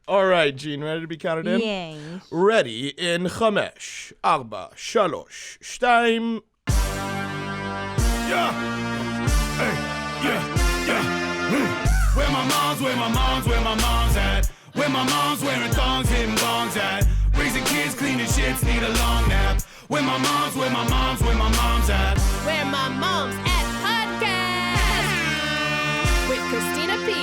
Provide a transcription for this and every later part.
All right, Gene, ready to be counted in? Yes. Ready in 5, 4, 3, 2. Yeah. Hey, yeah. Where my mom's at? Where my mom's wearing thongs, hitting bongs at? Raising kids, cleaning shits, need a long nap. Where my mom's at? Where My Mom's At podcast with Christina P.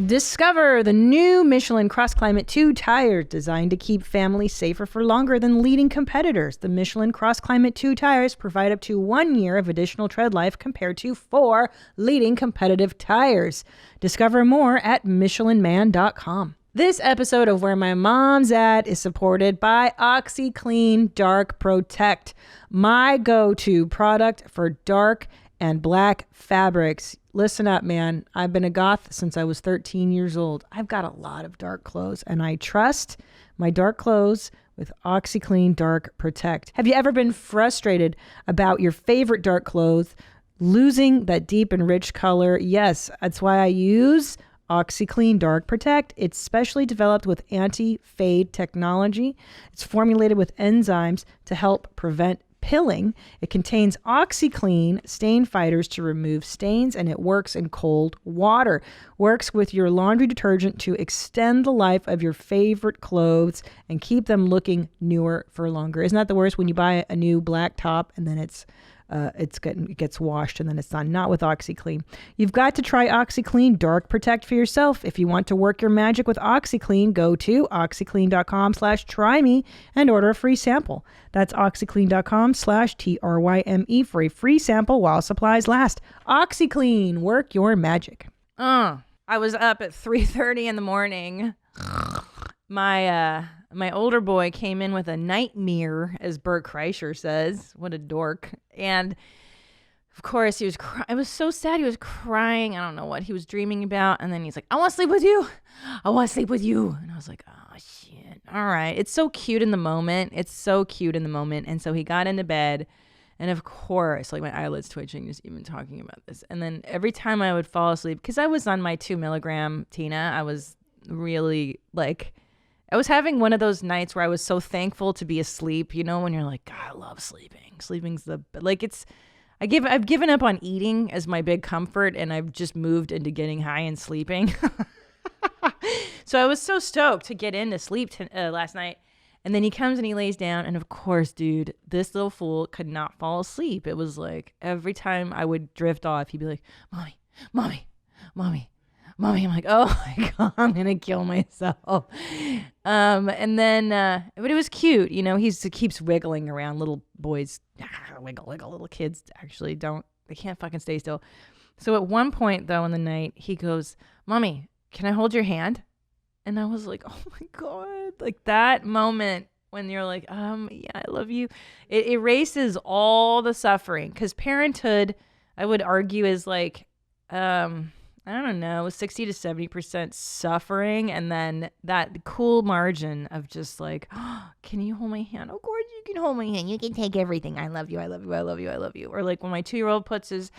Discover the new Michelin Cross Climate 2 tires designed to keep families safer for longer than leading competitors. The Michelin Cross Climate 2 tires provide up to 1 year of additional tread life compared to 4 leading competitive tires. Discover more at michelinman.com. This episode of Where My Mom's At is supported by OxiClean Dark Protect, my go-to product for dark and black fabrics. Listen up, man. I've been a goth since I was 13 years old. I've got a lot of dark clothes, and I trust my dark clothes with OxiClean Dark Protect. Have you ever been frustrated about your favorite dark clothes losing that deep and rich color? Yes, that's why I use OxiClean Dark Protect. It's specially developed with anti-fade technology. It's formulated with enzymes to help prevent pilling. It contains OxiClean stain fighters to remove stains, and it works in cold water. Works with your laundry detergent to extend the life of your favorite clothes and keep them looking newer for longer. Isn't that the worst when you buy a new black top and then it gets washed and then it's done? Not with OxiClean. You've got to try OxiClean Dark Protect for yourself. If you want to work your magic with OxiClean, go to oxyclean.com/tryme and order a free sample. That's oxyclean.com/TRYME for a free sample while supplies last. OxiClean, work your magic. I was up at 3:30 in the morning. My older boy came in with a nightmare, as Bert Kreischer says. What a dork. And of course, he was I was so sad. He was crying. I don't know what he was dreaming about. And then he's like, I want to sleep with you. I want to sleep with you. And I was like, oh, shit. All right. It's so cute in the moment. And so he got into bed. And of course, like, my eyelids twitching just even talking about this. And then every time I would fall asleep, because I was on my 2 milligram Tina, I was really like, I was having one of those nights where I was so thankful to be asleep, you know, when you're like, God, I love sleeping. Sleeping's I've given up on eating as my big comfort, and I've just moved into getting high and sleeping. So I was so stoked to get into sleep last night. And then he comes and he lays down, and of course, dude, this little fool could not fall asleep. It was like every time I would drift off, he'd be like, Mommy, Mommy, Mommy, Mommy. I'm like, oh my God, I'm going to kill myself. And then, but it was cute. You know, he keeps wiggling around. Little boys, wiggle. Little kids actually they can't fucking stay still. So at one point, though, in the night, he goes, Mommy, can I hold your hand? And I was like, oh my God, like that moment when you're like, yeah, I love you. It erases all the suffering, because parenthood, I would argue, is like, I don't know, 60 to 70% suffering, and then that cool margin of just like, oh, can you hold my hand? Of course you can hold my hand. You can take everything. I love you. I love you. I love you. I love you. Or like when my 2-year-old puts his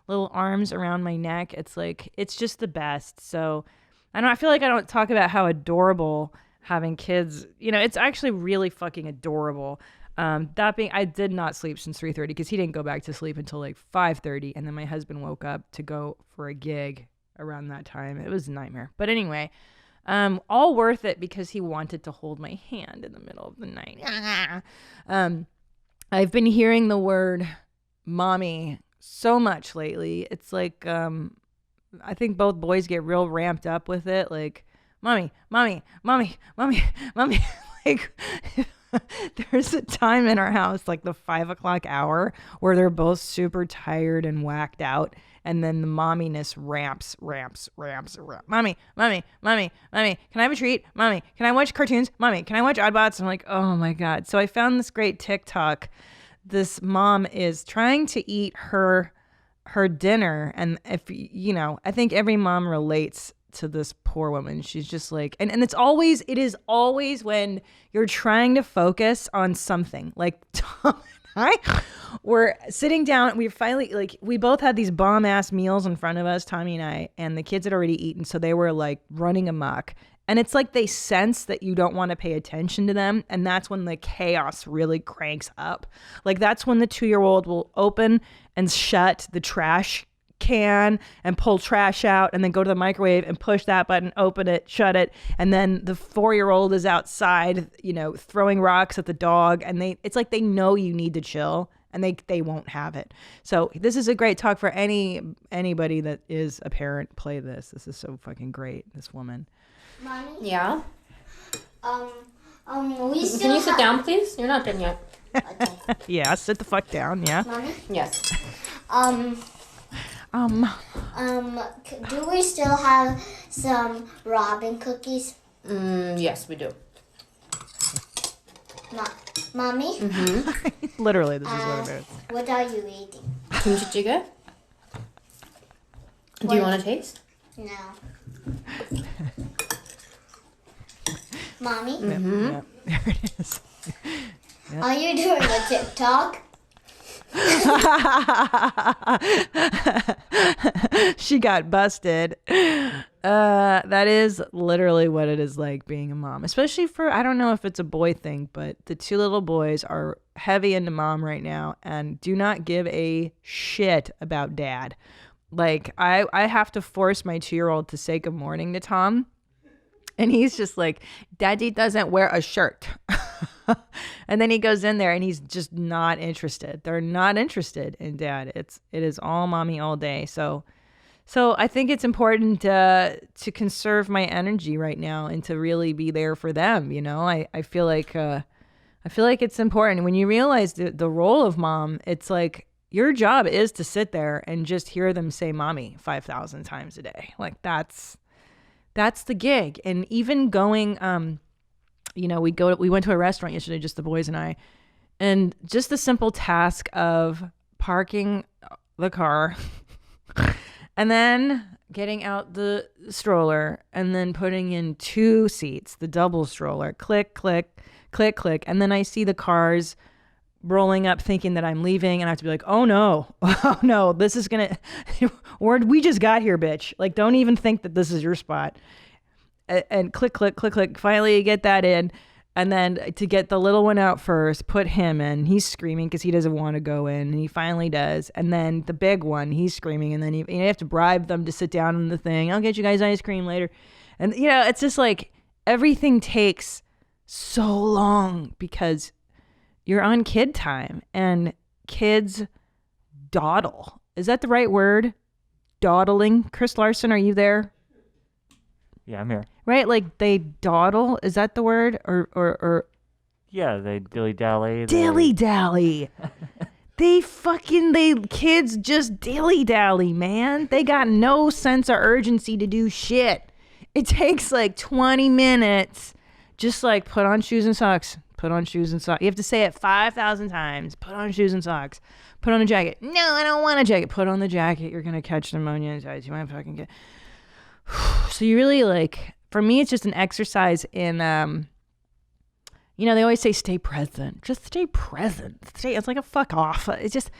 little arms around my neck, it's like, it's just the best. So I feel like I don't talk about how adorable having kids, you know, it's actually really fucking adorable. That being, I did not sleep since 3:30 because he didn't go back to sleep until like 5:30, and then my husband woke up to go for a gig around that time. It was a nightmare. But anyway, all worth it because he wanted to hold my hand in the middle of the night. I've been hearing the word mommy so much lately. It's like, I think both boys get real ramped up with it. Like, mommy, mommy, mommy, mommy, mommy. Like, there's a time in our house, like the 5 o'clock hour, where they're both super tired and whacked out. And then the momminess ramps. Mommy, mommy, mommy, mommy, can I have a treat? Mommy, can I watch cartoons? Mommy, can I watch Oddbots? I'm like, oh my God. So I found this great TikTok. This mom is trying to eat her dinner. And if, you know, I think every mom relates to this poor woman. She's just like, and it is always when you're trying to focus on something like We're sitting down. We finally, like, we both had these bomb ass meals in front of us, Tommy and I, and the kids had already eaten. So they were like running amok. And it's like they sense that you don't want to pay attention to them. And that's when the chaos really cranks up. Like, that's when the 2-year-old will open and shut the trash can and pull trash out and then go to the microwave and push that button, open it, shut it. And then the 4-year-old is outside, you know, throwing rocks at the dog. And it's like they know you need to chill and they won't have it. So this is a great talk for anybody that is a parent. Play this. This is so fucking great, this woman. Mommy? Yeah? We still Can you sit down, please? You're not done yet. Okay. Yeah, sit the fuck down, yeah. Mommy? Yes. Do we still have some robin cookies? Yes, we do. Mommy? Literally, this is what it is. What are you eating? Kimchi jjigae? Do you want to taste? No. Mommy? Yeah, there it is. Are you doing a TikTok? She got busted. That is literally what it is like being a mom, especially for, I don't know if it's a boy thing, but the 2 little boys are heavy into mom right now and do not give a shit about dad. Like, I have to force my 2-year-old to say good morning to Tom. And he's just like, Daddy doesn't wear a shirt. And then he goes in there and he's just not interested. They're not interested in dad. It is all mommy all day. So I think it's important to conserve my energy right now and to really be there for them. You know, I feel like it's important when you realize the role of mom. It's like your job is to sit there and just hear them say mommy 5,000 times a day. Like that's the gig. And even going, you know, we went to a restaurant yesterday, just the boys and I, and just the simple task of parking the car and then getting out the stroller and then putting in 2 seats, the double stroller, click, click, click, click. And then I see the cars rolling up thinking that I'm leaving and I have to be like, oh no, this is gonna, we just got here, bitch. Like, don't even think that this is your spot. And click, click, click, click. Finally, you get that in. And then to get the little one out first, put him in. He's screaming because he doesn't want to go in. And he finally does. And then the big one, he's screaming. And then you have to bribe them to sit down in the thing. I'll get you guys ice cream later. And, you know, it's just like everything takes so long because you're on kid time. And kids dawdle. Is that the right word? Dawdling. Chris Larson, are you there? Yeah, I'm here. Right? Like they dawdle. Is that the word? Or Yeah, they dilly-dally. dilly-dally. Kids just dilly-dally, man. They got no sense of urgency to do shit. It takes like 20 minutes. Just like put on shoes and socks. Put on shoes and socks. You have to say it 5,000 times. Put on shoes and socks. Put on a jacket. No, I don't want a jacket. Put on the jacket. You're going to catch pneumonia. You might fucking get... So you really like, for me, it's just an exercise in, you know, they always say stay present. Just stay present. It's like a fuck off. It's just,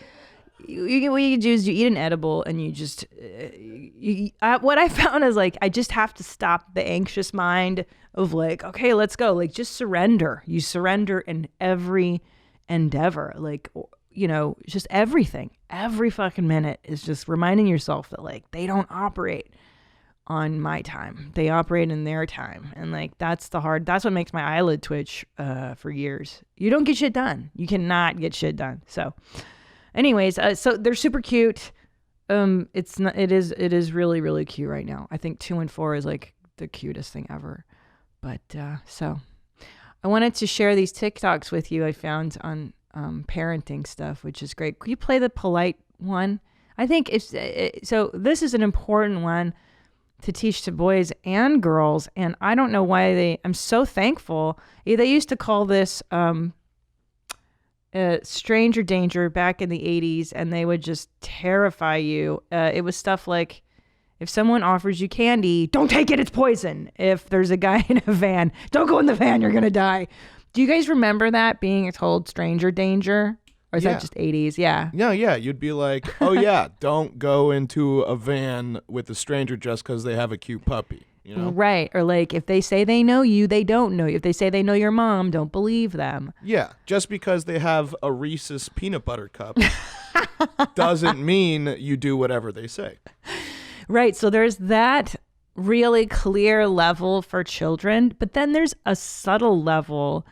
what you do is you eat an edible and you just, what I found is like, I just have to stop the anxious mind of like, okay, let's go. Like just surrender. You surrender in every endeavor. Like, you know, just everything. Every fucking minute is just reminding yourself that like, they don't operate on my time. They operate in their time. And like, that's what makes my eyelid twitch for years. You don't get shit done. You cannot get shit done. So anyways, so they're super cute. It is really, really cute right now. I think 2 and 4 is like the cutest thing ever. But so I wanted to share these TikToks with you I found on parenting stuff, which is great. Could you play the polite one? I think so this is an important one to teach to boys and girls. And I don't know why I'm so thankful. They used to call this stranger danger back in the 80s, and they would just terrify you. It was stuff like, if someone offers you candy, don't take it, it's poison. If there's a guy in a van, don't go in the van, you're going to die. Do you guys remember that being told stranger danger? Or is Yeah. that just 80s? Yeah. Yeah. You'd be like, oh yeah, don't go into a van with a stranger just because they have a cute puppy. You know? Right. Or like if they say they know you, they don't know you. If they say they know your mom, don't believe them. Yeah. Just because they have a Reese's peanut butter cup doesn't mean you do whatever they say. Right. So there's that really clear level for children, but then there's a subtle level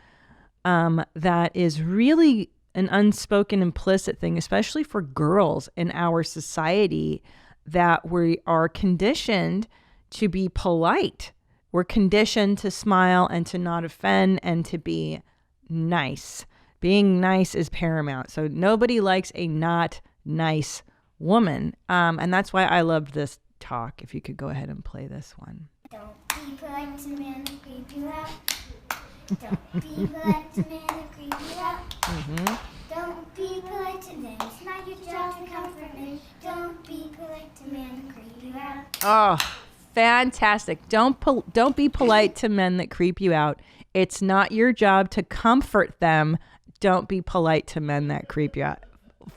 that is really an unspoken implicit thing, especially for girls in our society, that we are conditioned to be polite. We're conditioned to smile and to not offend and to be nice. Being nice is paramount. So nobody likes a not nice woman. And that's why I loved this talk. If you could go ahead and play this one. Don't be polite to men that creep you out. Don't be polite to men that creep you out. Don't be polite to them. It's not your job to comfort men. Don't be polite to men that creep you out. Oh, fantastic. Don't be polite to men that creep you out. It's not your job to comfort them. Don't be polite to men that creep you out.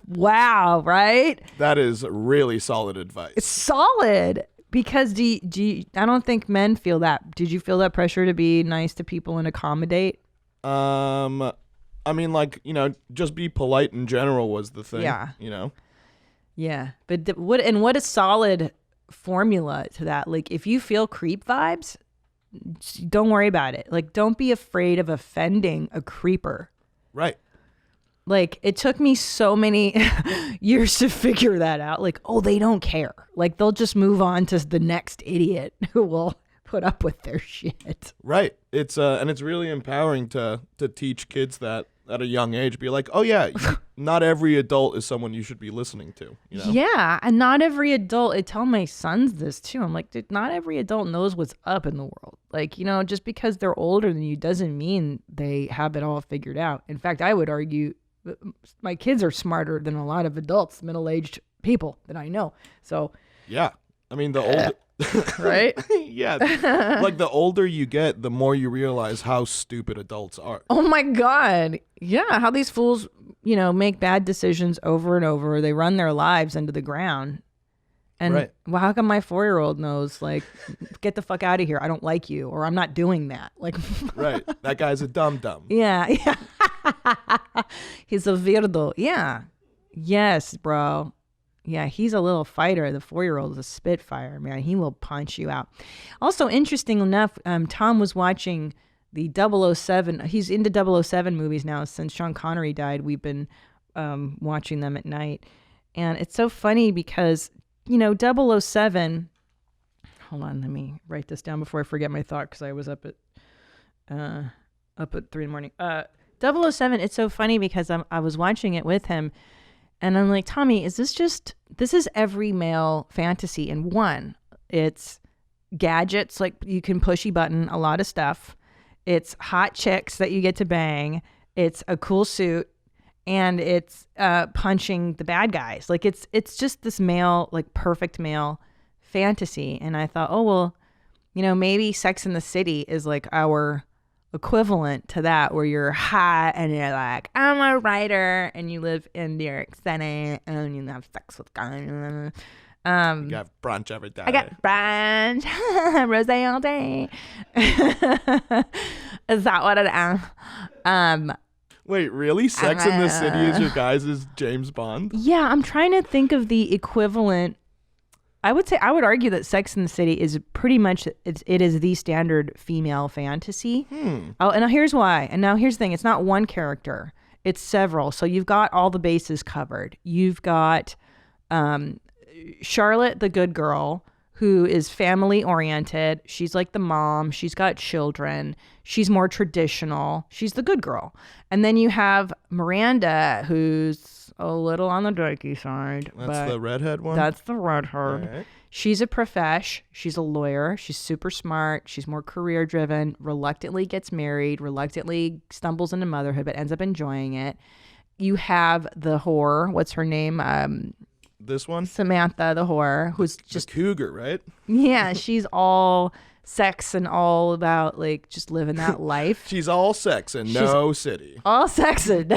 Wow, right? That is really solid advice. It's solid. Because do you, I don't think men feel that. Did you feel that pressure to be nice to people and accommodate? I mean, like, just be polite in general was the thing. Yeah. Yeah. But what a solid formula to that. Like, if you feel creep vibes, don't worry about it. Like, don't be afraid of offending a creeper. Right. Like, it took me so many years to figure that out. Like, oh, they don't care. Like, they'll just move on to the next idiot who will put up with their shit. Right. It's and it's really empowering to teach kids that at a young age. Be like, oh yeah, not every adult is someone you should be listening to. Yeah, and not every adult. I tell my sons this too. I'm like, dude, not every adult knows what's up in the world. Like, just because they're older than you doesn't mean they have it all figured out. In fact, I would argue my kids are smarter than a lot of adults, middle-aged people that I know. So yeah, I mean the older, right? Yeah, like the older you get, the more you realize how stupid adults are. Oh my God, yeah, how these fools, make bad decisions over and over. They run their lives into the ground. And right. Well, how come my 4-year-old knows, like, get the fuck out of here, I don't like you, or I'm not doing that? Like, right, that guy's a dum-dum. Yeah. He's a weirdo. Yeah. Yes, bro. Yeah, he's a little fighter. The 4-year-old is a spitfire, man. He will punch you out. Also, interesting enough, Tom was watching the 007. He's into 007 movies now since Sean Connery died. We've been watching them at night. And it's so funny because, 007. Hold on, let me write this down before I forget my thought because I was up at 3 in the morning. 007, it's so funny because I was watching it with him and I'm like, Tommy, this is every male fantasy in one. It's gadgets, like you can pushy button a lot of stuff. It's hot chicks that you get to bang. It's a cool suit. And it's punching the bad guys. Like it's just this male, like perfect male fantasy. And I thought, oh, well, maybe Sex in the City is like our equivalent to that, where you're hot and you're like, I'm a writer, and you live in New York City and you have sex with guys. You have brunch every day. I got brunch, rosé all day. Is that what it is? Wait, really? Sex in the City is your guys' James Bond? Yeah, I'm trying to think of the equivalent. I would argue that Sex in the City is pretty much, it is the standard female fantasy. Oh, and here's why. And now here's the thing. It's not one character. It's several. So you've got all the bases covered. You've got Charlotte, the good girl, who is family oriented. She's like the mom. She's got children. She's more traditional. She's the good girl. And then you have Miranda, who's a little on the dykey side. That's the redhead one? That's the redhead. Right. She's a profesh. She's a lawyer. She's super smart. She's more career driven, reluctantly gets married, reluctantly stumbles into motherhood, but ends up enjoying it. You have the whore. What's her name? This one? Samantha, the whore, who's just the cougar, right? Yeah, she's all sex and all about like just living that life. She's all sex and no city. All sex and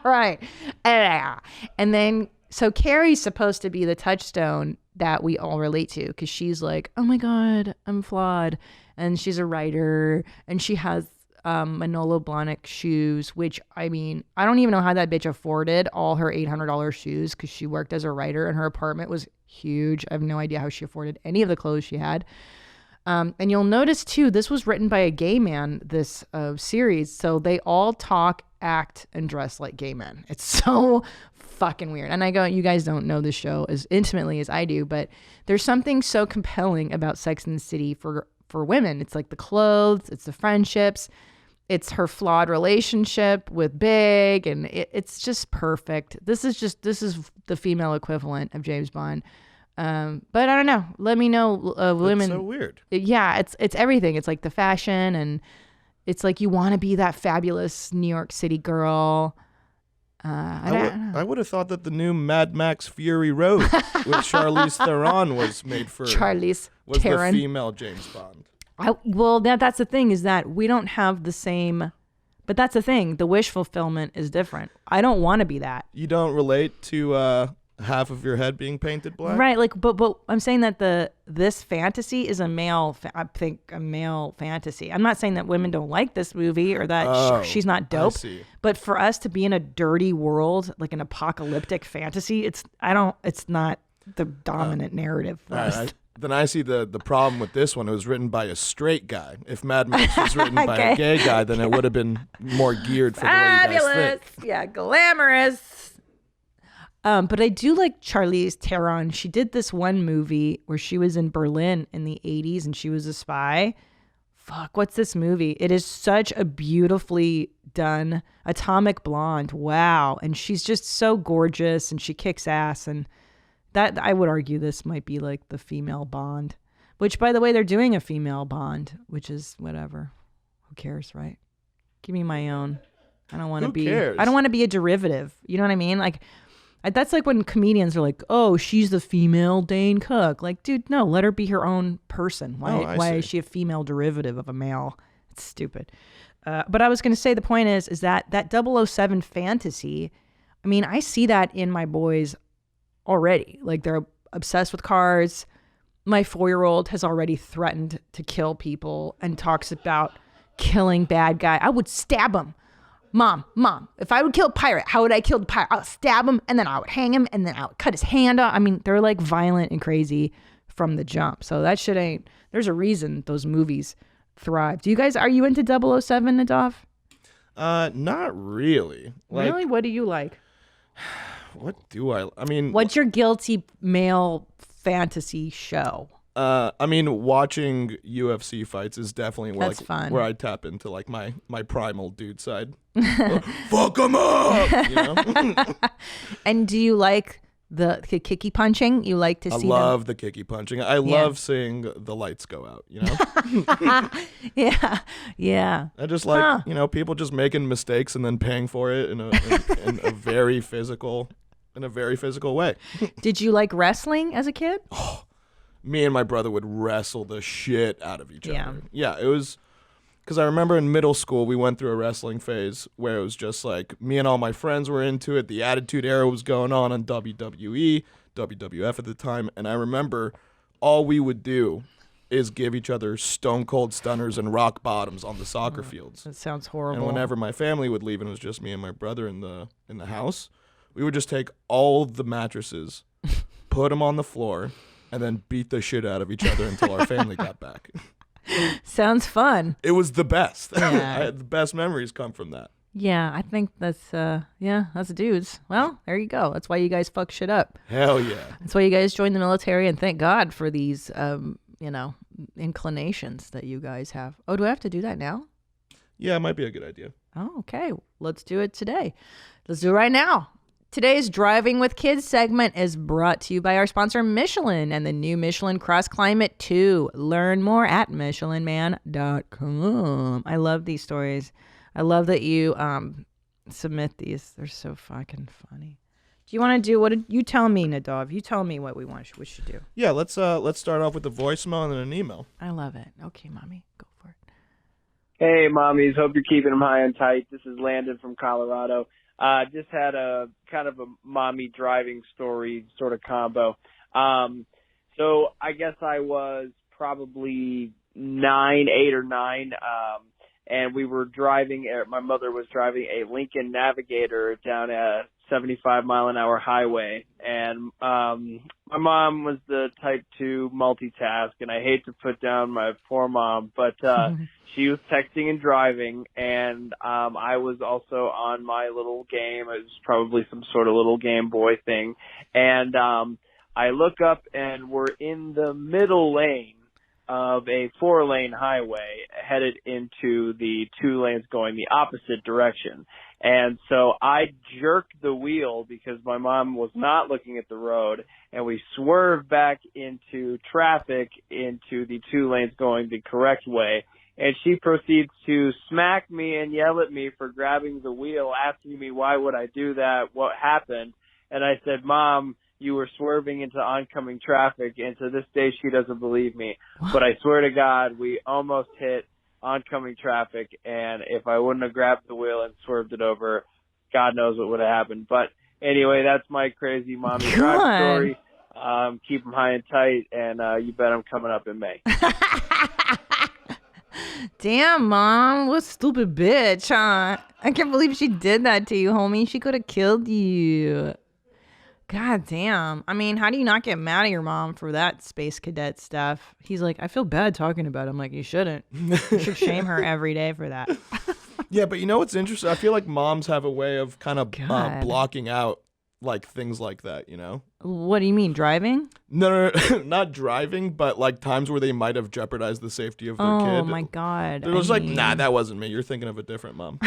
right. And then so Carrie's supposed to be the touchstone that we all relate to because she's like, oh my God, I'm flawed. And she's a writer and she has Manolo Blahnik shoes, which I mean, I don't even know how that bitch afforded all her $800 shoes because she worked as a writer and her apartment was huge. I have no idea how she afforded any of the clothes she had. And you'll notice too, this was written by a gay man, this series. So they all talk, act, and dress like gay men. It's so fucking weird. And you guys don't know the show as intimately as I do, but there's something so compelling about Sex and the City for women. It's like the clothes, it's the friendships, it's her flawed relationship with Big, and it's just perfect. This is the female equivalent of James Bond. But I don't know. Let me know, women. That's so weird. Yeah, it's everything. It's like the fashion, and it's like you want to be that fabulous New York City girl. I would have thought that the new Mad Max Fury Road with Charlize Theron was made for Charlize was Theron. the female James Bond. Well, that's the thing is that we don't have the same, but that's the thing. The wish fulfillment is different. I don't want to be that. You don't relate to half of your head being painted black, right? Like, but I'm saying that this fantasy is a male fantasy. I'm not saying that women don't like this movie or that she's not dope. I see. But for us to be in a dirty world, like an apocalyptic fantasy, it's not the dominant narrative for us. Then I see the problem with this one. It was written by a straight guy. If Mad Max was written by a gay guy, then it would have been more geared for the way you guys think. Yeah, glamorous. But I do like Charlize Theron. She did this one movie where she was in Berlin in the 80s and she was a spy. Fuck, what's this movie? It is such a beautifully done Atomic Blonde. Wow. And she's just so gorgeous and she kicks ass. And that, I would argue this might be like the female Bond, which by the way, they're doing a female Bond, which is whatever. Who cares, right? Give me my own. I don't want to be a derivative. You know what I mean? Like, that's like when comedians are like, oh, she's the female Dane Cook. Like, dude, no, let her be her own person. Why is she a female derivative of a male? It's stupid. But I was going to say the point is that 007 fantasy, I mean, I see that in my boys already. Like, they're obsessed with cars. My 4-year-old has already threatened to kill people and talks about killing bad guy. I would stab him. Mom, if I would kill a pirate, how would I kill the pirate? I'll stab him and then I would hang him and then I would cut his hand off. I mean, they're like violent and crazy from the jump. So that shit ain't, there's a reason those movies thrive. Are you into 007, Nadav? Not really. Really? What do you like? What do I mean, what's your guilty male fantasy show? I mean, watching UFC fights is definitely fun. Where I tap into like my primal dude side. Fuck them up, you know? And do you like the kicky punching? You like to see I love the kicky punching. I love seeing the lights go out, you know? Yeah. I just like, you know, people just making mistakes and then paying for it in a very physical way. Did you like wrestling as a kid? Me and my brother would wrestle the shit out of each other. Yeah, it was because I remember in middle school we went through a wrestling phase where it was just like me and all my friends were into it. The Attitude Era was going on WWE, WWF at the time, and I remember all we would do is give each other stone cold stunners and rock bottoms on the soccer fields. That sounds horrible. And whenever my family would leave and it was just me and my brother in the house, we would just take all the mattresses, put them on the floor, and then beat the shit out of each other until our family got back. Sounds fun. It was the best. Yeah. The best memories come from that. Yeah, I think that's dudes. Well, there you go. That's why you guys fuck shit up. Hell yeah. That's why you guys joined the military, and thank God for these, inclinations that you guys have. Oh, do I have to do that now? Yeah, it might be a good idea. Oh, okay. Let's do it today. Let's do it right now. Today's Driving with Kids segment is brought to you by our sponsor, Michelin, and the new Michelin Cross Climate 2. Learn more at michelinman.com. I love these stories. I love that you submit these. They're so fucking funny. Do you want to do what? You tell me, Nadav. You tell me what we should do. Yeah, let's start off with the voicemail and then an email. I love it. Okay, mommy, go for it. Hey, mommies. Hope you're keeping them high and tight. This is Landon from Colorado. Just had a kind of a mommy driving story sort of combo. So I guess I was probably 8 or 9, and we were driving, my mother was driving a Lincoln Navigator down a 75-mile-an-hour highway, and my mom was the type to multitask, and I hate to put down my poor mom, but she was texting and driving, and I was also on my little game. It was probably some sort of little Game Boy thing, and I look up, and we're in the middle lane of a 4-lane highway headed into the 2 lanes going the opposite direction. And so I jerked the wheel because my mom was not looking at the road, and we swerved back into traffic into the 2 lanes going the correct way. And she proceeds to smack me and yell at me for grabbing the wheel, asking me why would I do that, what happened. And I said, Mom, you were swerving into oncoming traffic, and to this day she doesn't believe me. But I swear to God, we almost hit oncoming traffic, and if I wouldn't have grabbed the wheel and swerved it over, God knows what would have happened. But anyway, that's my crazy mommy drive story. Keep them high and tight, and you bet I'm coming up in May. Damn, Mom. What a stupid bitch, huh? I can't believe she did that to you, homie. She could have killed you. God damn. I mean, how do you not get mad at your mom for that space cadet stuff? He's like, I feel bad talking about it. I'm like, you shouldn't. You should shame her every day for that. Yeah, but you know what's interesting? I feel like moms have a way of kind of blocking out like things like that, you know? What do you mean, driving? No, not driving, but like times where they might have jeopardized the safety of their kid. Oh my God. It was like, nah, that wasn't me. You're thinking of a different mom.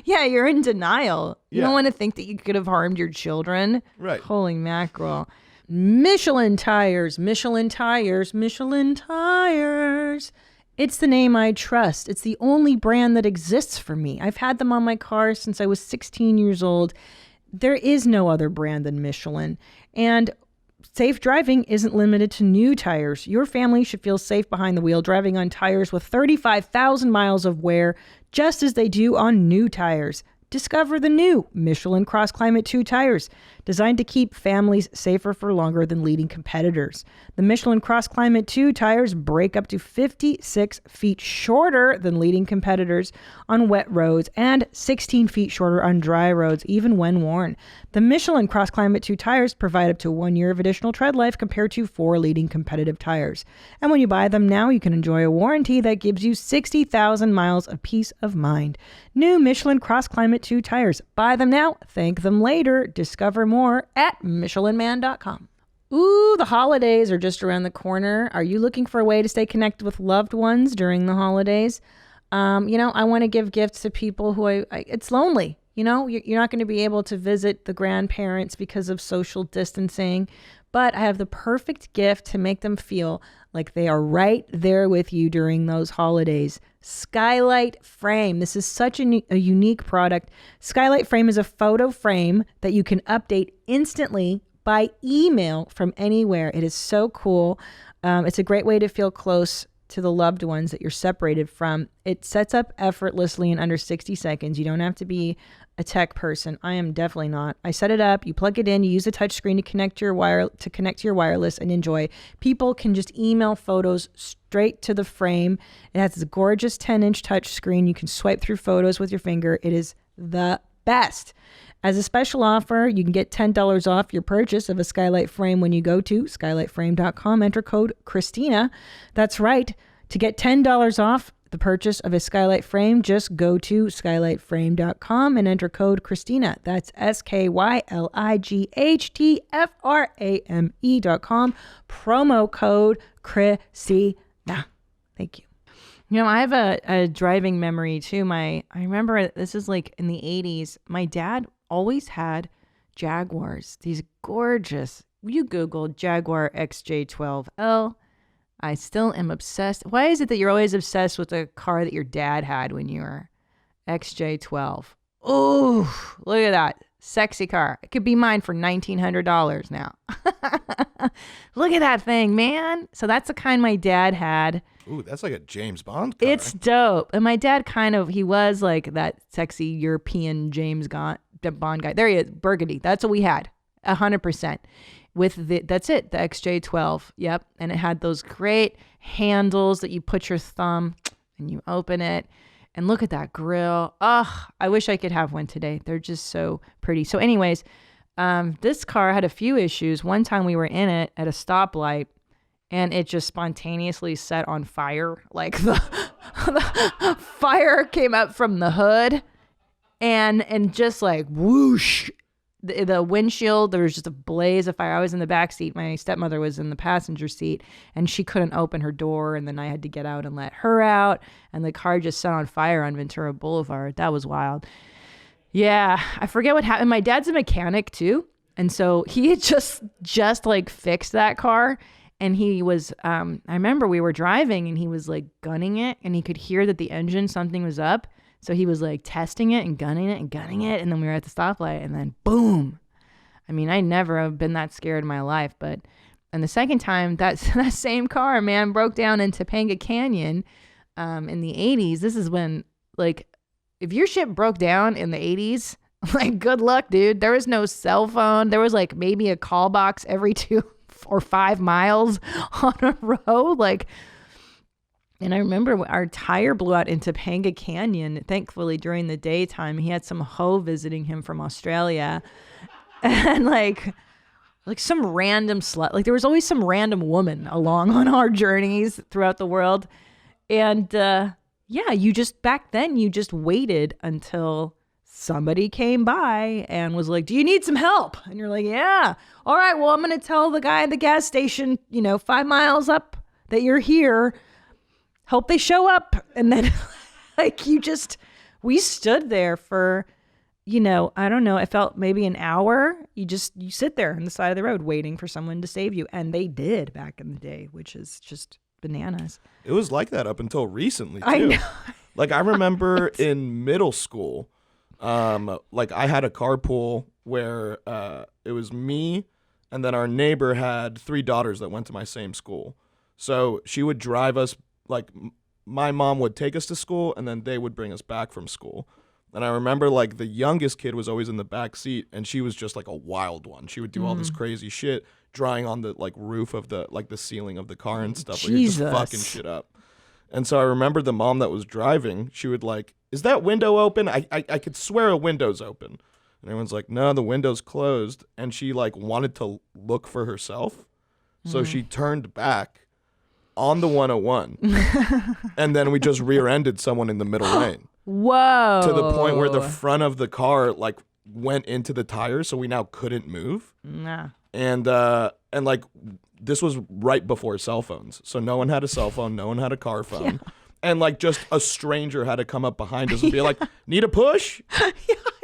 Yeah, you're in denial. You Yeah. don't want to think that you could have harmed your children. Right. Holy mackerel. Michelin tires, Michelin tires, Michelin tires. It's the name I trust. It's the only brand that exists for me. I've had them on my car since I was 16 years old. There is no other brand than Michelin. And safe driving isn't limited to new tires. Your family should feel safe behind the wheel driving on tires with 35,000 miles of wear, just as they do on new tires. Discover the new Michelin Cross Climate 2 tires, designed to keep families safer for longer than leading competitors. The Michelin Cross Climate 2 tires break up to 56 feet shorter than leading competitors on wet roads and 16 feet shorter on dry roads, even when worn. The Michelin Cross Climate 2 tires provide up to 1 year of additional tread life compared to 4 leading competitive tires. And when you buy them now, you can enjoy a warranty that gives you 60,000 miles of peace of mind. New Michelin Cross Climate 2 tires. Buy them now, thank them later. Discover more at MichelinMan.com. Ooh, the holidays are just around the corner. Are you looking for a way to stay connected with loved ones during the holidays? I want to give gifts to people who it's lonely. You know, you're not going to be able to visit the grandparents because of social distancing, but I have the perfect gift to make them feel like they are right there with you during those holidays. Skylight Frame. This is such a unique product. Skylight Frame is a photo frame that you can update instantly by email from anywhere. It is so cool. It's a great way to feel close to the loved ones that you're separated from. It sets up effortlessly in under 60 seconds. You don't have to be a tech person. I am definitely not. I set it up, you plug it in, you use the touch screen to connect to your wireless and enjoy. People can just email photos straight to the frame. It has this gorgeous 10-inch touch screen. You can swipe through photos with your finger. It is the best. As a special offer, you can get $10 off your purchase of a Skylight Frame when you go to skylightframe.com. Enter code Christina. That's right. To get $10 off the purchase of a Skylight Frame, just go to skylightframe.com and enter code Christina. That's SKYLIGHTFRAME.com. Promo code Christina. Thank you. You know, I have a driving memory too. I remember this is like in the 80s. My dad always had Jaguars, these gorgeous, you Google Jaguar XJ12L. I still am obsessed. Why is it that you're always obsessed with the car that your dad had when you were XJ12? Oh, look at that. Sexy car. It could be mine for $1,900 now. Look at that thing, man. So that's the kind my dad had. Ooh, that's like a James Bond car. It's dope. And my dad he was like that sexy European James Bond guy. There he is, burgundy. That's what we had, 100%. That's it, the XJ12. Yep. And it had those great handles that you put your thumb and you open it. And look at that grill. Oh, I wish I could have one today. They're just so pretty. So anyways, this car had a few issues. One time we were in it at a stoplight and it just spontaneously set on fire. Like the fire came up from the hood and just like whoosh. The windshield, there was just a blaze of fire. I was in the back seat. My stepmother was in the passenger seat and she couldn't open her door. And then I had to get out and let her out. And the car just set on fire on Ventura Boulevard. That was wild. Yeah, I forget what happened. My dad's a mechanic too. And so he had just like fixed that car. And he was, I remember we were driving and he was like gunning it and he could hear that the engine, something was up. So he was like testing it and gunning it and gunning it. And then we were at the stoplight and then boom. I mean, I never have been that scared in my life. And the second time that same car, man, broke down in Topanga Canyon in the 80s. This is when, like, if your shit broke down in the 80s, like, good luck, dude. There was no cell phone. There was like maybe a call box every 2 or 5 miles on a road. Like, and I remember our tire blew out in Topanga Canyon. Thankfully, during the daytime, he had some hoe visiting him from Australia. And like some random slut. Like there was always some random woman along on our journeys throughout the world. And back then, you just waited until somebody came by and was like, do you need some help? And you're like, yeah. All right, well, I'm going to tell the guy at the gas station, 5 miles up that you're here. Hope they show up. And then we stood there for, I don't know, it felt maybe an hour. You sit there on the side of the road waiting for someone to save you. And they did back in the day, which is just bananas. It was like that up until recently too. I know. Like I remember in middle school, like I had a carpool where it was me and then our neighbor had 3 daughters that went to my same school. So she would drive us. Like my mom would take us to school and then they would bring us back from school. And I remember like the youngest kid was always in the back seat and she was just like a wild one. She would do all this crazy shit, drawing on the like roof of the like the ceiling of the car and stuff. Like you're just fucking shit up. And so I remember the mom that was driving, she would like, is that window open? I could swear a window's open. And everyone's like, no, the window's closed. And she like wanted to look for herself. So she turned back on the 101, and then we just rear-ended someone in the middle lane. Whoa! To the point where the front of the car like went into the tires, so we now couldn't move. Nah. And like this was right before cell phones, so no one had a cell phone, no one had a car phone, Yeah. and like just a stranger had to come up behind us and be like, "Need a push?"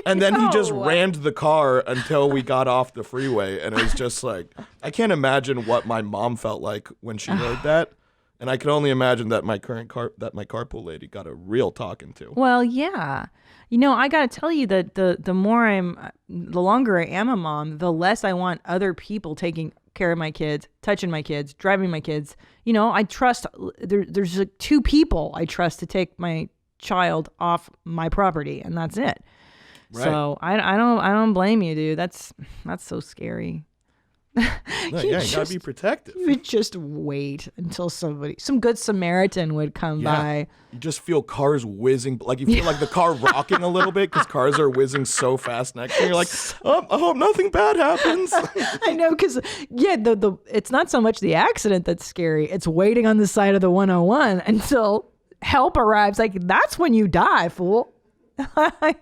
And then he just rammed the car until we got off the freeway, and it was just like I can't imagine what my mom felt like when she heard that. And I can only imagine that my carpool lady got a real talking to. Well, yeah. I got to tell you that the longer I am a mom, the less I want other people taking care of my kids, touching my kids, driving my kids. I trust, there's like 2 people I trust to take my child off my property, and that's it. Right. So I don't blame you, dude. That's so scary. No, you gotta be protective. You would just wait until some good Samaritan would come by. You just feel cars whizzing, like you feel like the car rocking a little bit because cars are whizzing so fast next to you. You're like, oh, I hope nothing bad happens. I know, because the it's not so much the accident that's scary. It's waiting on the side of the 101 until help arrives. Like that's when you die, fool.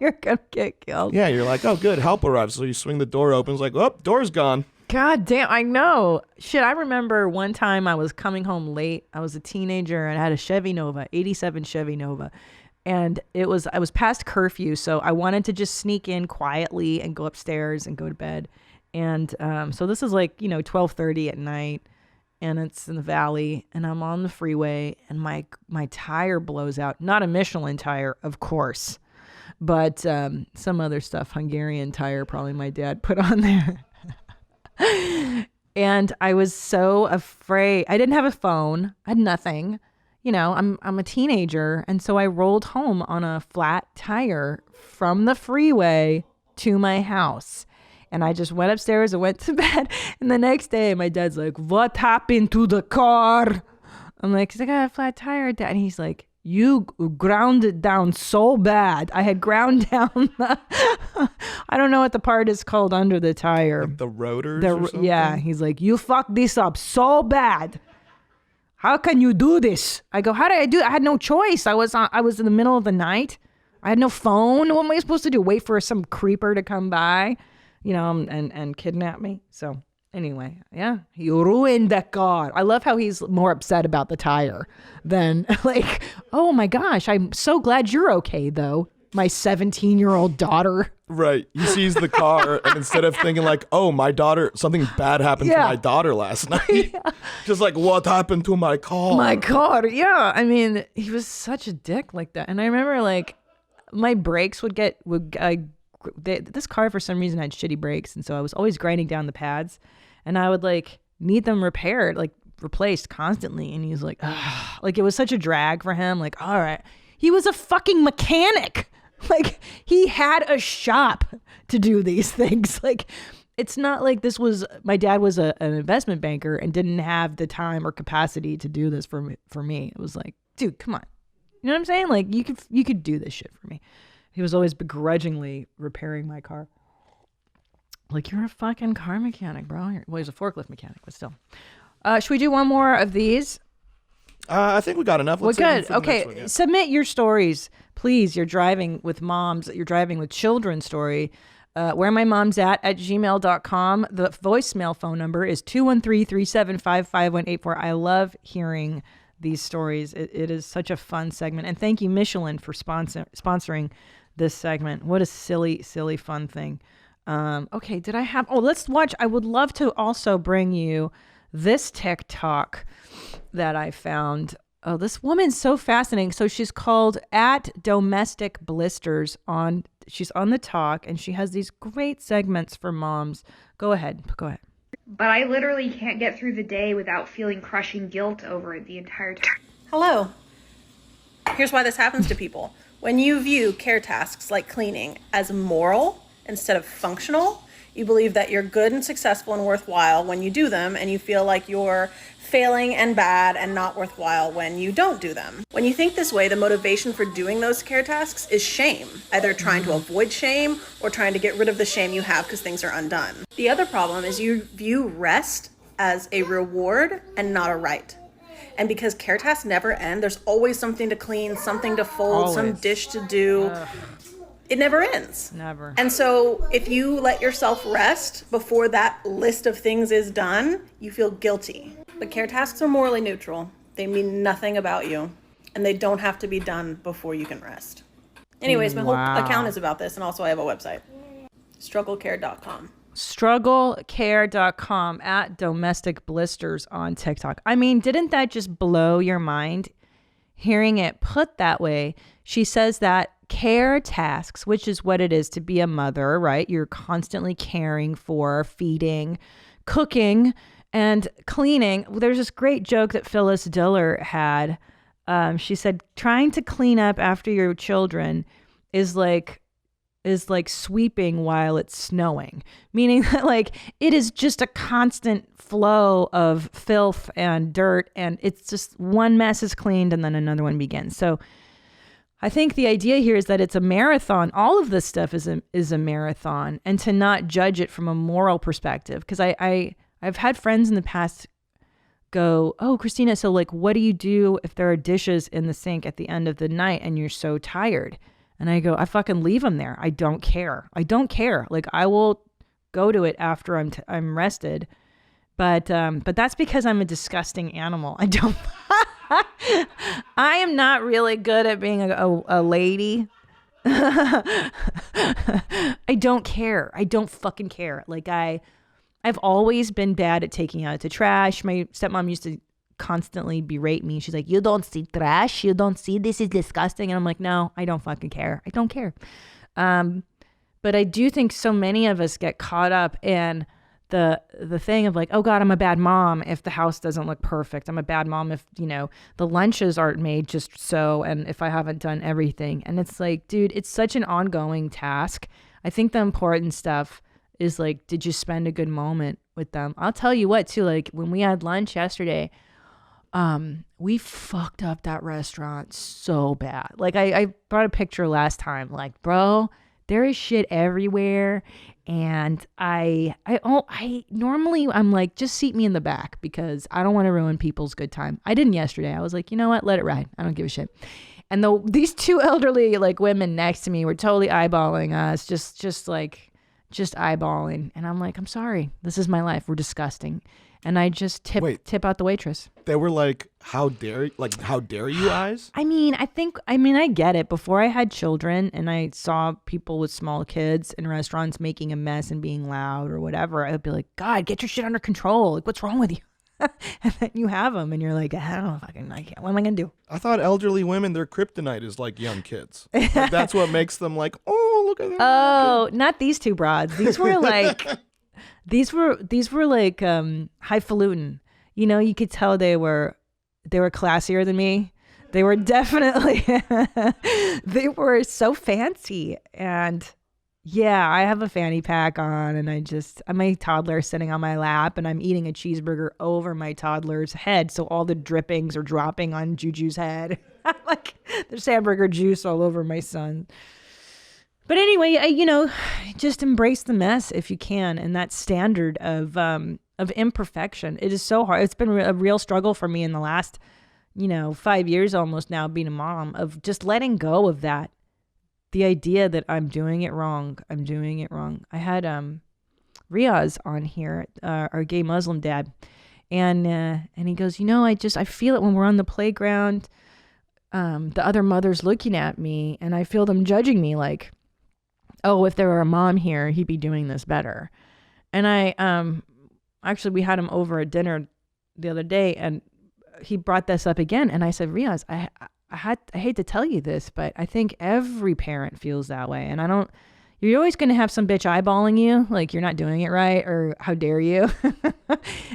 You're gonna get killed. Yeah, you're like, oh, good, help arrives. So you swing the door open. It's like, oh, door's gone. God damn, I know. Shit, I remember one time I was coming home late. I was a teenager and I had a Chevy Nova, 87 Chevy Nova. And I was past curfew, so I wanted to just sneak in quietly and go upstairs and go to bed. And so this is like, 12:30 at night, and it's in the valley, and I'm on the freeway, and my tire blows out. Not a Michelin tire, of course. But some other stuff, Hungarian tire, probably my dad put on there. And I was so afraid. I didn't have a phone. I had nothing. You know, I'm a teenager. And so I rolled home on a flat tire from the freeway to my house. And I just went upstairs and went to bed. And the next day, my dad's like, what happened to the car? I'm like, 'cause I got a flat tire, Dad. And he's like, you ground it down so bad. I had ground down the, I don't know what the part is called under the tire. Like the rotors or something? Yeah, he's like, you fucked this up so bad. How can you do this? I go, how did I do it? I had no choice. I was in the middle of the night. I had no phone. What am I supposed to do? Wait for some creeper to come by, you know, and kidnap me? So anyway, yeah, you ruined that car. I love how he's more upset about the tire than like, oh my gosh, I'm so glad you're okay though. My 17-year-old daughter. Right. He sees the car and instead of thinking like, oh, my daughter, something bad happened to my daughter last night. Just like, what happened to my car? My car. Yeah. I mean, he was such a dick like that. And I remember like my brakes this car for some reason had shitty brakes. And so I was always grinding down the pads and I would like need them repaired, like replaced constantly. And he was like, ugh. Like it was such a drag for him. Like, all right. He was a fucking mechanic. Like he had a shop to do these things. Like it's not like my dad was an investment banker and didn't have the time or capacity to do this for me. It was like, dude, come on. You know what I'm saying? Like you could do this shit for me. He was always begrudgingly repairing my car. Like you're a fucking car mechanic, bro. Well, he's a forklift mechanic, but still. Should we do one more of these? I think we got enough. Let's good. Okay. Submit your stories, please. You're driving with moms. You're driving with children story. WhereMyMomsAt @gmail.com. The voicemail phone number is 213-375-5184. I love hearing these stories. It is such a fun segment. And thank you, Michelin, for sponsoring this segment. What a silly, silly, fun thing. Okay. Let's watch. I would love to also bring you this TikTok that I found. Oh, this woman's so fascinating. So she's called @domesticblisters she's on the talk and she has these great segments for moms. Go ahead. But I literally can't get through the day without feeling crushing guilt over it the entire time. Hello. Here's why this happens to people. When you view care tasks like cleaning as moral instead of functional, you believe that you're good and successful and worthwhile when you do them, and you feel like you're failing and bad and not worthwhile when you don't do them. When you think this way, the motivation for doing those care tasks is shame, either trying to avoid shame or trying to get rid of the shame you have because things are undone. The other problem is you view rest as a reward and not a right. And because care tasks never end, there's always something to clean, something to fold, some dish to do. It never ends. Never. And so if you let yourself rest before that list of things is done, you feel guilty. But care tasks are morally neutral. They mean nothing about you. And they don't have to be done before you can rest. Anyways, my whole account is about this. And also I have a website. Strugglecare.com. Strugglecare.com @domesticblisters on TikTok. I mean, didn't that just blow your mind? Hearing it put that way. She says that care tasks, which is what it is to be a mother, right? You're constantly caring for, feeding, cooking, and cleaning. There's this great joke that Phyllis Diller had. She said, trying to clean up after your children is like sweeping while it's snowing, meaning that like it is just a constant flow of filth and dirt, and it's just one mess is cleaned and then another one begins. So I think the idea here is that it's a marathon. All of this stuff is a marathon, and to not judge it from a moral perspective. Because I've had friends in the past go, oh, Christina, so like, what do you do if there are dishes in the sink at the end of the night and you're so tired? And I go, I fucking leave them there. I don't care. Like I will go to it after I'm rested. But that's because I'm a disgusting animal. I am not really good at being a lady. I don't care. I don't fucking care. Like I've always been bad at taking out the trash. My stepmom used to constantly berate me. She's like, you don't see trash. You don't see this is disgusting. And I'm like, no, I don't fucking care. I don't care. But I do think so many of us get caught up in the thing of like, oh God, I'm a bad mom if the house doesn't look perfect. I'm a bad mom if, the lunches aren't made just so, and if I haven't done everything. And it's like, dude, it's such an ongoing task. I think the important stuff is like, did you spend a good moment with them? I'll tell you what too, like when we had lunch yesterday, we fucked up that restaurant so bad. Like I brought a picture last time, like, bro, there is shit everywhere. And I normally I'm like, just seat me in the back because I don't want to ruin people's good time. I didn't yesterday. I was like, you know what? Let it ride. I don't give a shit. And these two elderly like women next to me were totally eyeballing us, just eyeballing. And I'm like, I'm sorry. This is my life. We're disgusting. And I just tip out the waitress. They were like, how dare you eyes? I get it. Before I had children and I saw people with small kids in restaurants making a mess and being loud or whatever, I'd be like, God, get your shit under control. Like, what's wrong with you? And then you have them and you're like, I don't know if I can't. What am I going to do? I thought elderly women, their kryptonite is like young kids. Like, that's what makes them like, oh, look at that. Oh, not these two broads. These were like... These were like highfalutin. You could tell they were classier than me. They were definitely they were so fancy. And yeah, I have a fanny pack on and I'm my toddler sitting on my lap and I'm eating a cheeseburger over my toddler's head. So all the drippings are dropping on Juju's head. Like there's hamburger juice all over my son. But anyway, just embrace the mess if you can, and that standard of imperfection. It is so hard. It's been a real struggle for me in the last, 5 years almost now being a mom, of just letting go of that. The idea that I'm doing it wrong. I had Riaz on here, our gay Muslim dad, and he goes, I feel it when we're on the playground. The other mothers looking at me, and I feel them judging me like, oh, if there were a mom here, he'd be doing this better. And actually we had him over at dinner the other day and he brought this up again. And I said, Riaz, I hate to tell you this, but I think every parent feels that way. And you're always going to have some bitch eyeballing you. Like you're not doing it right. Or how dare you?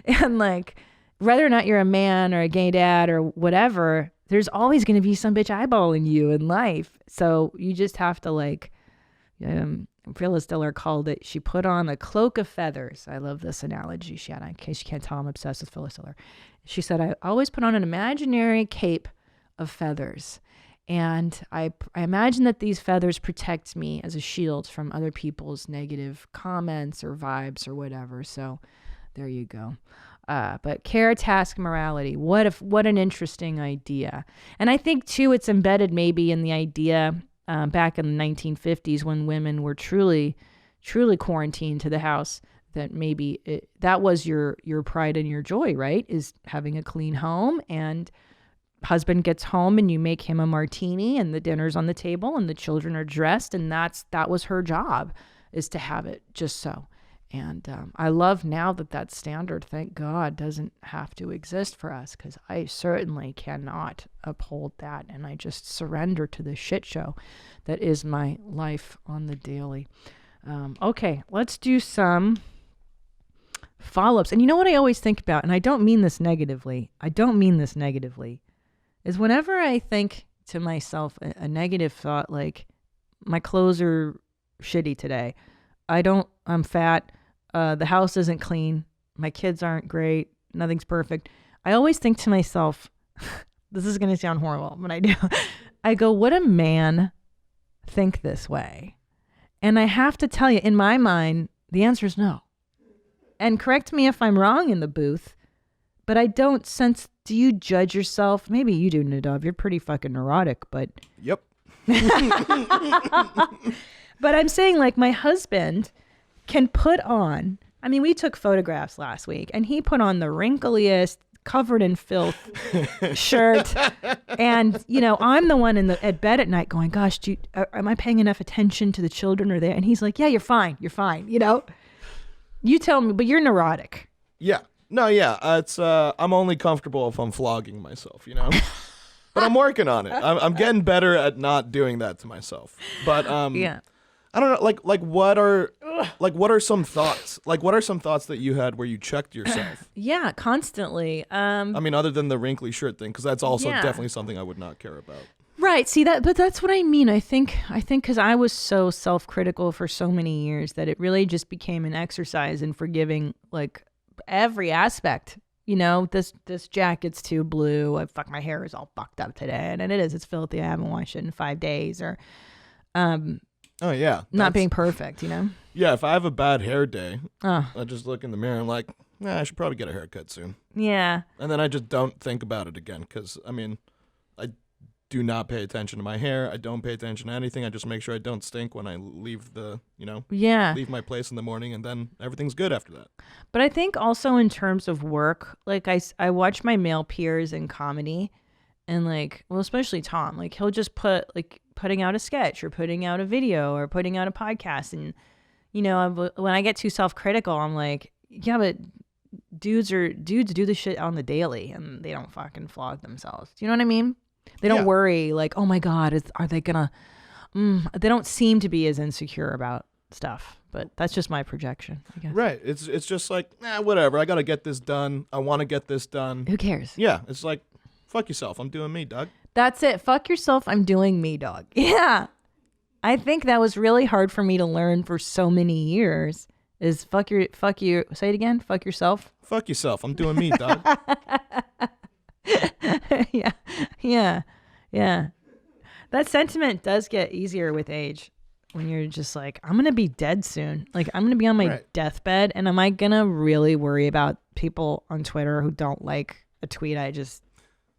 And like, whether or not you're a man or a gay dad or whatever, there's always going to be some bitch eyeballing you in life. So you just have to like, Phyllis Diller called it, she put on a cloak of feathers. I love this analogy she had. In case you can't tell, I'm obsessed with Phyllis Diller. She said, I always put on an imaginary cape of feathers. And I imagine that these feathers protect me as a shield from other people's negative comments or vibes or whatever. So there you go. But care, task, morality. What an interesting idea. And I think too, it's embedded maybe in the idea back in the 1950s when women were truly quarantined to the house, that maybe that was your pride and your joy, right? Is having a clean home, and husband gets home and you make him a martini and the dinner's on the table and the children are dressed, and that was her job, is to have it just so. And I love now that standard, thank God, doesn't have to exist for us, because I certainly cannot uphold that. And I just surrender to the shit show that is my life on the daily. Okay, let's do some follow-ups. And you know what I always think about, and I don't mean this negatively, is whenever I think to myself a negative thought like, my clothes are shitty today, I'm fat, the house isn't clean, my kids aren't great, nothing's perfect, I always think to myself, this is going to sound horrible, but I do. I go, would a man think this way? And I have to tell you, in my mind, the answer is no. And correct me if I'm wrong in the booth, but I don't sense, do you judge yourself? Maybe you do, Nadav. You're pretty fucking neurotic, but... Yep. But I'm saying, like, my husband can put on, I mean, we took photographs last week, and he put on the wrinkliest, covered in filth shirt. And, I'm the one at bed at night going, gosh, am I paying enough attention to the children or there? And he's like, yeah, you're fine. You tell me, but you're neurotic. Yeah. No, yeah. It's I'm only comfortable if I'm flogging myself, But I'm working on it. I'm getting better at not doing that to myself. But yeah. I don't know, like what are some thoughts? Like what are some thoughts that you had where you checked yourself? Yeah, constantly. I mean, other than the wrinkly shirt thing, because that's also Yeah. definitely something I would not care about. Right. See but that's what I mean. I think because I was so self-critical for so many years that it really just became an exercise in forgiving like every aspect. You know, this jacket's too blue. My hair is all fucked up today, and it is. It's filthy. I haven't washed it in 5 days, or Oh yeah, not being perfect. You know. Yeah, if I have a bad hair day, Oh. I just look in the mirror and I'm like, I should probably get a haircut soon. Yeah. And then I just don't think about it again because, I mean, I do not pay attention to my hair. I don't pay attention to anything. I just make sure I don't stink when I leave leave my place in the morning, and then everything's good after that. But I think also in terms of work, like I watch my male peers in comedy, and like, well, especially Tom, like he'll just putting out a sketch or putting out a video or putting out a podcast. And, you know, when I get too self-critical, I'm like, yeah, but dudes do this shit on the daily and they don't fucking flog themselves. Do you know what I mean? They don't worry like, oh my God, are they gonna, they don't seem to be as insecure about stuff, but that's just my projection, I guess. Right. It's just like, whatever. I got to get this done. I want to get this done. Who cares? Yeah. It's like, fuck yourself. I'm doing me, dog. That's it. Fuck yourself. I'm doing me, dog. Yeah. I think that was really hard for me to learn for so many years is fuck you. Say it again. Fuck yourself. Fuck yourself. I'm doing me, dog. Yeah. That sentiment does get easier with age when you're just like, I'm going to be dead soon. Like, I'm going to be on my deathbed. And am I going to really worry about people on Twitter who don't like a tweet I just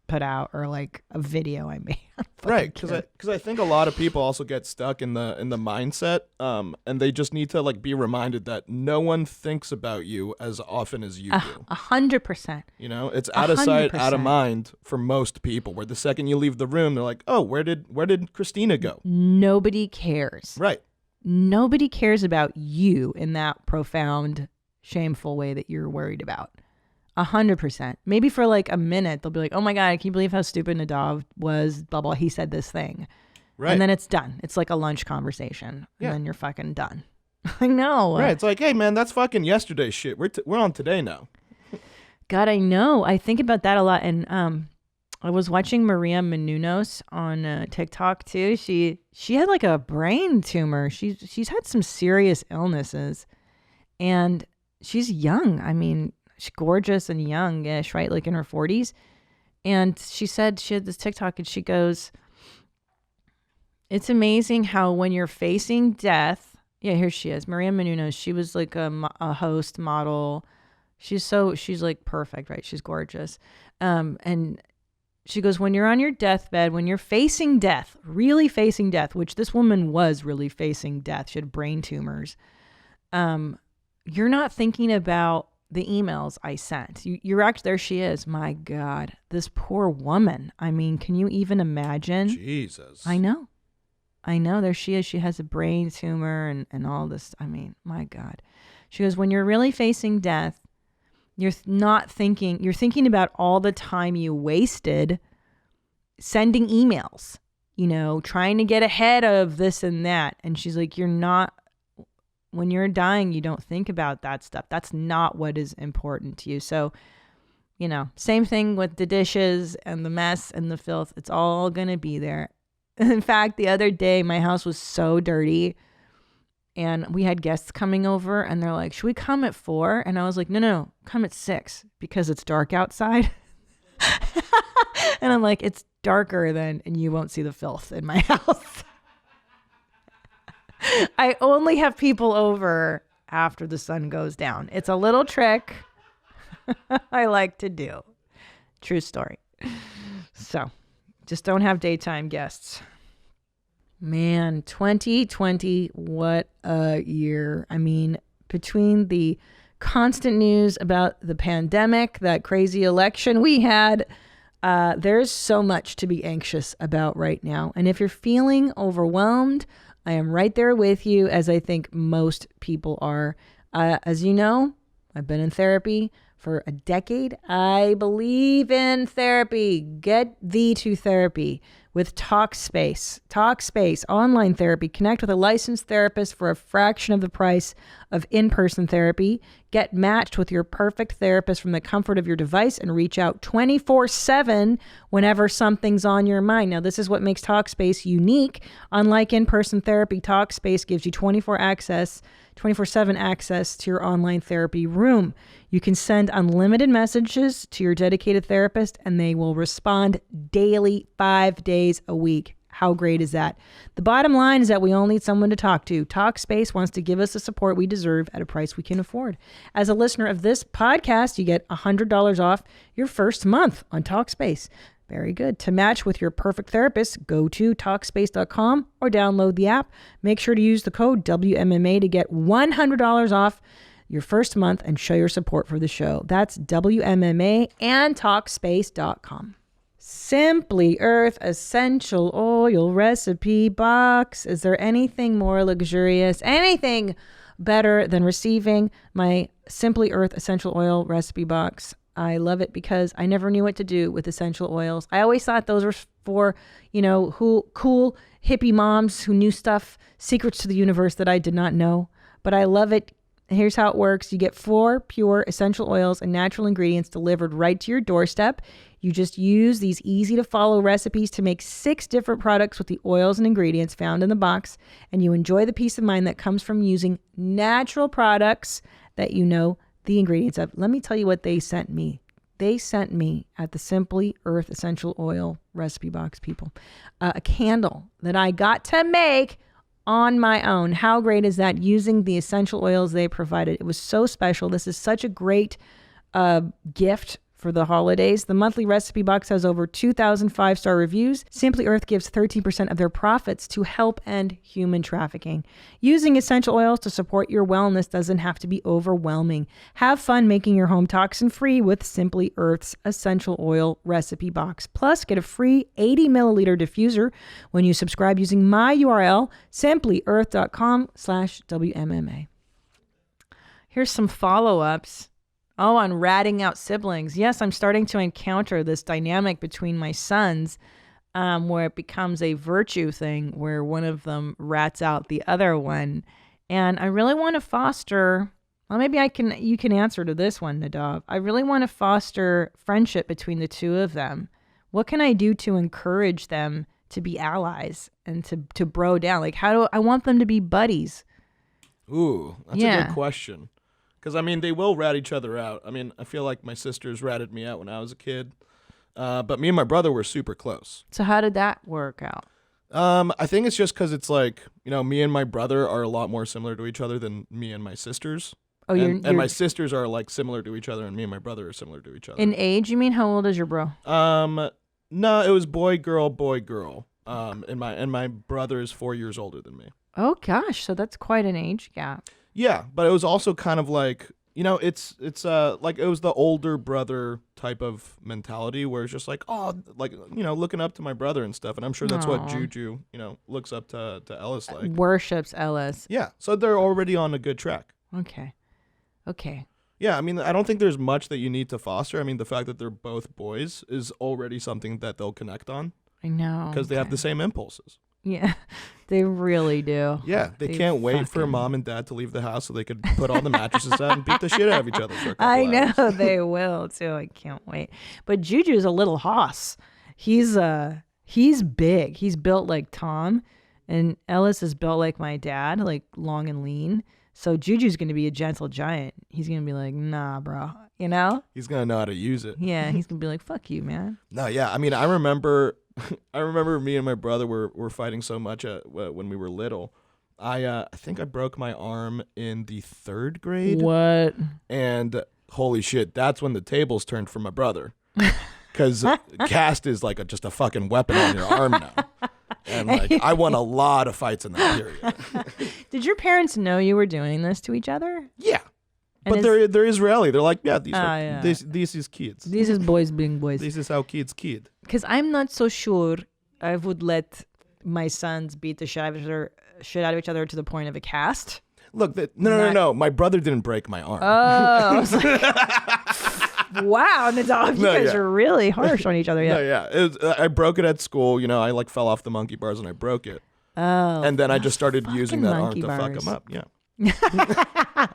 put out or like a video I made? Right, because I think a lot of people also get stuck in the mindset, and they just need to like be reminded that no one thinks about you as often as you do. 100%. You know, it's out of sight, out of mind for most people. Where the second you leave the room, they're like, "Oh, where did Christina go?" Nobody cares. Right. Nobody cares about you in that profound, shameful way that you're worried about. 100%. Maybe for like a minute, they'll be like, oh my God, can you believe how stupid Nadav was? Blah, blah, he said this thing. Right. And then it's done. It's like a lunch conversation. And then you're fucking done. I know. Right. It's like, hey, man, that's fucking yesterday's shit. We're on today now. God, I know. I think about that a lot. And I was watching Maria Menounos on TikTok too. She had like a brain tumor. She's had some serious illnesses. And she's young. I mean, she's gorgeous and youngish, right? Like in her 40s. And she said she had this TikTok and she goes, it's amazing how when you're facing death, yeah, here she is, Maria Menounos. She was like a host model. She's like perfect, right? She's gorgeous. And she goes, when you're on your deathbed, when you're facing death, really facing death, which this woman was really facing death. She had brain tumors. You're not thinking about the emails I sent. You're actually, there she is. My God, this poor woman. I mean, can you even imagine? Jesus. I know. There she is. She has a brain tumor and all this. I mean, my God. She goes, when you're really facing death, you're thinking about all the time you wasted sending emails, trying to get ahead of this and that. And she's like, when you're dying, you don't think about that stuff. That's not what is important to you. So, same thing with the dishes and the mess and the filth. It's all going to be there. In fact, the other day, my house was so dirty and we had guests coming over and they're like, should we come at 4? And I was like, no, come at 6 because it's dark outside. And I'm like, it's darker and you won't see the filth in my house. I only have people over after the sun goes down. It's a little trick I like to do. True story. So, just don't have daytime guests. Man, 2020, what a year. I mean, between the constant news about the pandemic, that crazy election we had, there's so much to be anxious about right now. And if you're feeling overwhelmed, I am right there with you, as I think most people are. As you know, I've been in therapy for a decade. I believe in therapy. Get thee to therapy, with TalkSpace. TalkSpace, online therapy. Connect with a licensed therapist for a fraction of the price of in-person therapy. Get matched with your perfect therapist from the comfort of your device and reach out 24/7 whenever something's on your mind. Now, this is what makes TalkSpace unique. Unlike in-person therapy, TalkSpace gives you 24/7 access to your online therapy room. You can send unlimited messages to your dedicated therapist and they will respond daily, 5 days a week. How great is that? The bottom line is that we all need someone to talk to. TalkSpace wants to give us the support we deserve at a price we can afford. As a listener of this podcast, you get $100 off your first month on TalkSpace. Very good. To match with your perfect therapist, go to Talkspace.com or download the app. Make sure to use the code WMMA to get $100 off your first month and show your support for the show. That's WMMA and Talkspace.com. Simply Earth Essential Oil Recipe Box. Is there anything more luxurious, anything better than receiving my Simply Earth Essential Oil Recipe Box? I love it because I never knew what to do with essential oils. I always thought those were for, cool hippie moms who knew stuff, secrets to the universe that I did not know. But I love it. Here's how it works. You get 4 pure essential oils and natural ingredients delivered right to your doorstep. You just use these easy to follow recipes to make 6 different products with the oils and ingredients found in the box. And you enjoy the peace of mind that comes from using natural products that you know the ingredients of. Let me tell you what they sent me. They sent me at the Simply Earth Essential Oil Recipe Box, people, a candle that I got to make on my own. How great is that? Using the essential oils they provided. It was so special. This is such a great gift for the holidays. The monthly recipe box has over 2,000 5-star reviews. Simply Earth gives 13% of their profits to help end human trafficking. Using essential oils to support your wellness doesn't have to be overwhelming. Have fun making your home toxin-free with Simply Earth's Essential Oil Recipe Box. Plus, get a free 80 milliliter diffuser when you subscribe using my URL, simplyearth.com/WMMA. Here's some follow-ups. Oh, on ratting out siblings. Yes, I'm starting to encounter this dynamic between my sons where it becomes a virtue thing where one of them rats out the other one. And I really want to foster, well, maybe you can answer to this one, Nadav. I really want to foster friendship between the two of them. What can I do to encourage them to be allies and to bro down? Like, I want them to be buddies? Ooh, that's a good question. Because, they will rat each other out. I feel like my sisters ratted me out when I was a kid. But me and my brother were super close. So how did that work out? I think it's just because it's like, me and my brother are a lot more similar to each other than me and my sisters. Oh, and my sisters are like similar to each other, and me and my brother are similar to each other. In age, you mean? How old is your bro? No, it was boy, girl. And my brother is 4 years older than me. Oh, gosh. So that's quite an age gap. Yeah, but it was also kind of like, it's like it was the older brother type of mentality where it's just like, looking up to my brother and stuff. And I'm sure that's what Juju, looks up to Ellis like. Worships Ellis. Yeah, so they're already on a good track. Okay. Yeah, I don't think there's much that you need to foster. The fact that they're both boys is already something that they'll connect on. I know. Because they have the same impulses. Yeah, they really do. Yeah, they can't wait for mom and dad to leave the house so they could put all the mattresses out and beat the shit out of each other for a couple I know hours. They will too. I can't wait. But Juju's a little hoss. He's big. He's built like Tom, and Ellis is built like my dad, like long and lean. So Juju's going to be a gentle giant. He's going to be like, nah, bro. He's going to know how to use it. Yeah, he's going to be like, fuck you, man. No, yeah. I remember me and my brother were fighting so much when we were little. I think I broke my arm in the 3rd grade. What? And holy shit, that's when the tables turned for my brother. Because cast is like just a fucking weapon on your arm now. And I won a lot of fights in that period. Did your parents know you were doing this to each other? Yeah. But they're Israeli. They're like, yeah, this is kids. This is boys being boys. This is how kids kid. Because I'm not so sure I would let my sons beat the shit out of each other to the point of a cast. Look, no. My brother didn't break my arm. Oh, I was like, Wow, Nadav, you guys are really harsh on each other. Yeah. No, yeah. I broke it at school. You know, I like fell off the monkey bars and I broke it. Oh. And then I just started using that arm monkey to fuck bars. them up. Yeah.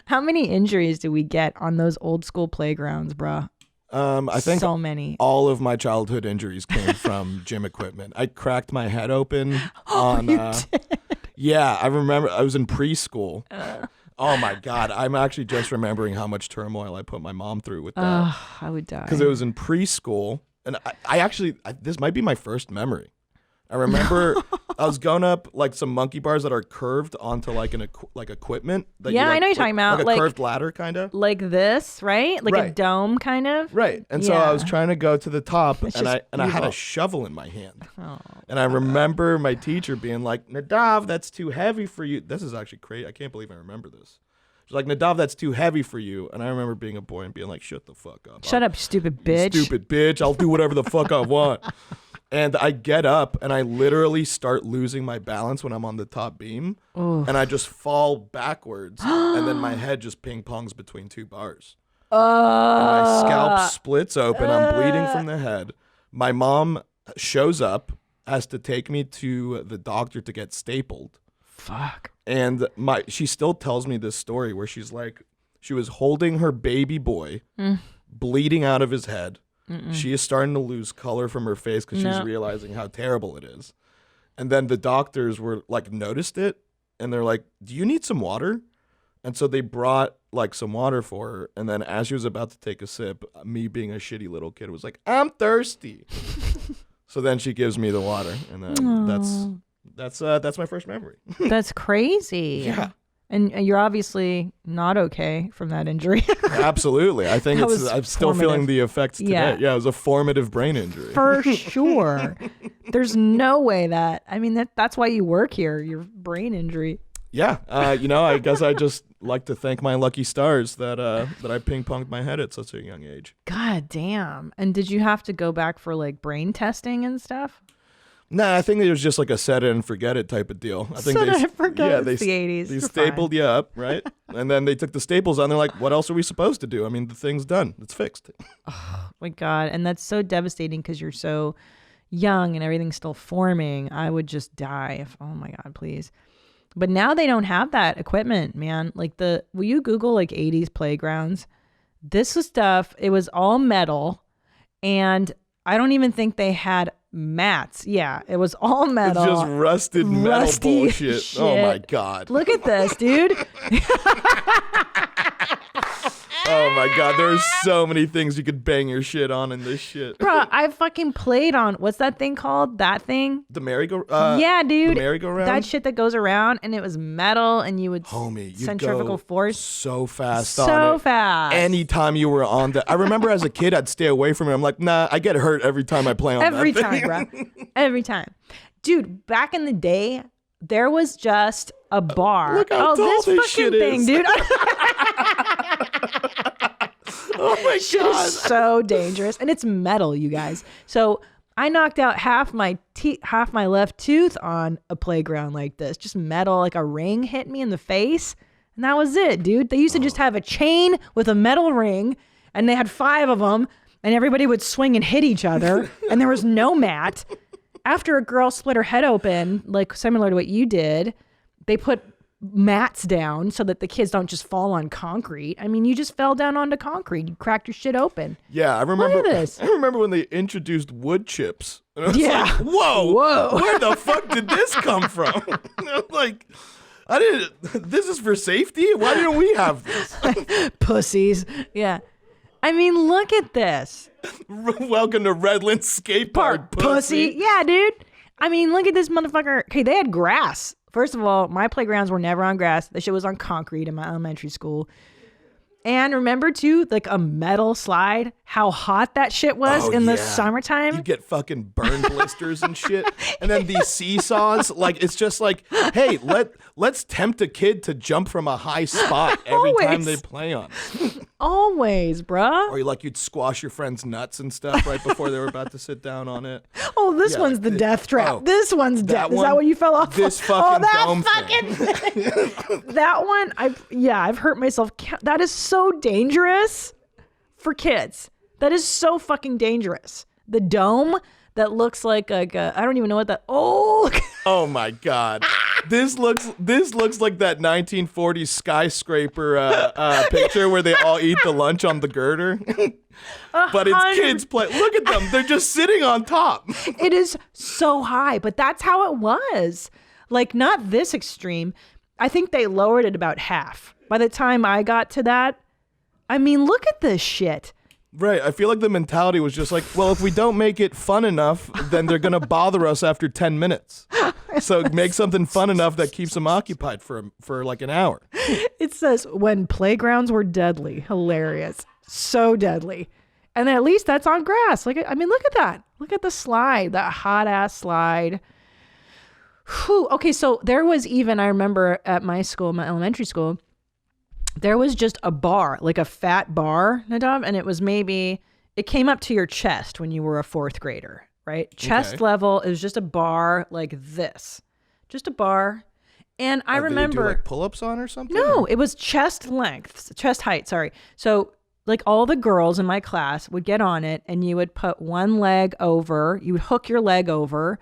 How many injuries do we get on those old school playgrounds, bruh? I think so many. All of my childhood injuries came from gym equipment. I cracked my head open on. Yeah, I remember. I was in preschool. Oh my God, I'm actually just remembering how much turmoil I put my mom through with that. I would die. Because it was in preschool, and I actually this might be my first memory. I remember I was going up like some monkey bars that are curved onto like equipment. That Yeah, you, like, I know you're talking about. Like a curved ladder, kind of. Like this, right? Like a dome, kind of. Right. And so I was trying to go to the top, It's and just I had evil. a shovel in my hand. Oh, And I remember my teacher being like, Nadav, that's too heavy for you. This is actually crazy. I can't believe I remember this. She's like, Nadav, that's too heavy for you. And I remember being a boy and being like, shut the fuck up. Shut up, stupid bitch. Stupid bitch. I'll do whatever the fuck I want. And I get up and I literally start losing my balance when I'm on the top beam. Oof. And I just fall backwards. And then my head just ping pongs between two bars. And my scalp splits open. I'm bleeding from the head. My mom shows up, has to take me to the doctor to get stapled. Fuck. And she still tells me this story where she's like, she was holding her baby boy, bleeding out of his head. She is starting to lose color from her face because she's realizing how terrible it is. And then the doctors were like, noticed it, and they're like, do you need some water? And so they brought like some water for her. And then as she was about to take a sip, me being a shitty little kid was like, I'm thirsty. So then she gives me the water, and then that's my first memory. That's crazy. Yeah. And you're obviously not okay from that injury. Absolutely. I think That was I'm still feeling formative. the effects today. Yeah. Yeah, it was a formative brain injury. For sure. There's no way that's why you work here, your brain injury. Yeah. I guess I just like to thank my lucky stars that I ping-ponged my head at such a young age. God damn. And did you have to go back for like brain testing and stuff? Nah, I think it was just like a set it and forget it type of deal. I think Set it and forget it. It's the 80s. They You're stapled you up, right? And then they took the staples out and they're like, what else are we supposed to do? I mean, the thing's done. It's fixed. Oh my God. And that's so devastating because you're so young and everything's still forming. I would just die oh my God, please. But now they don't have that equipment, man. Like will you Google like 80s playgrounds? This was stuff, it was all metal, and I don't even think they had mats. Yeah, it was all metal. It's just rusted metal Rusty bullshit. shit. Oh my God. Look at this, dude. Oh my God, there's so many things you could bang your shit on in this shit. Bro, I fucking played on, what's that thing called? That thing? The merry-go-round? Yeah, dude. The merry-go-round? That shit that goes around, and it was metal, and you would Homie, you'd centrifugal go force. so fast on So it. fast. Anytime you were on that. I remember as a kid, I'd stay away from it. I'm like, nah, I get hurt every time I play on Every that time, thing. bro. Every time. Dude, back in the day, there was just a bar. Look how tall this this fucking shit thing, is. dude. Oh my Shit God. is so dangerous, and it's metal, you guys. So I knocked out half my left tooth on a playground like this. Just metal, like a ring hit me in the face, and that was it, dude. They used to just have a chain with a metal ring, and they had 5 of them, and everybody would swing and hit each other, and there was no mat. After a girl split her head open, like similar to what you did, they put mats down so that the kids don't just fall on concrete. I mean, you just fell down onto concrete. You cracked your shit open. Yeah, I remember. Look at this. I remember when they introduced wood chips. And I was Yeah. like, whoa, Whoa. where the fuck did this come from? I'm like, this is for safety? Why didn't we have this? Pussies. Yeah. I mean, look at this. Welcome to Redland Skate Park, Pussy. Yeah, dude. I mean, look at this motherfucker. Okay, they had grass. First of all, my playgrounds were never on grass. The shit was on concrete in my elementary school. And remember too, like a metal slide, how hot that shit was in the summertime. You get fucking burn blisters and shit. And then these seesaws, like it's just like, hey, let's tempt a kid to jump from a high spot every time they play on it. Always, bruh. Or you'd squash your friend's nuts and stuff right before they were about to sit down on it. Oh, this Yeah, one's the death trap. This one's death. Is one- that what you fell off? This of? fucking that dome fucking thing. that one. I've hurt myself. That is so dangerous. for kids. That is so fucking dangerous. The dome that looks like a I don't even know what that. Oh. Oh my God. This looks like that 1940s skyscraper picture where they all eat the lunch on the girder. But it's kids play. Look at them. They're just sitting on top. It is so high, but that's how it was. Like, not this extreme. I think they lowered it about half. By the time I got to that, I mean, look at this shit. Right. I feel like the mentality was just like, well, if we don't make it fun enough, then they're going to bother us after 10 minutes. So make something fun enough that keeps them occupied for like an hour. It says, when playgrounds were deadly. Hilarious. So deadly. And at least that's on grass. Look at that. Look at the slide, that hot ass slide. Whew. Okay, so there was even, I remember at my school, my elementary school, there was just a bar, like a fat bar, Nadav, and it came up to your chest when you were a fourth grader, right? Chest level is just a bar like this. Just a bar. And I remember... Did you do like pull-ups on or something? No, it was chest height, sorry. So like all the girls in my class would get on it and you would put one leg over, you would hook your leg over,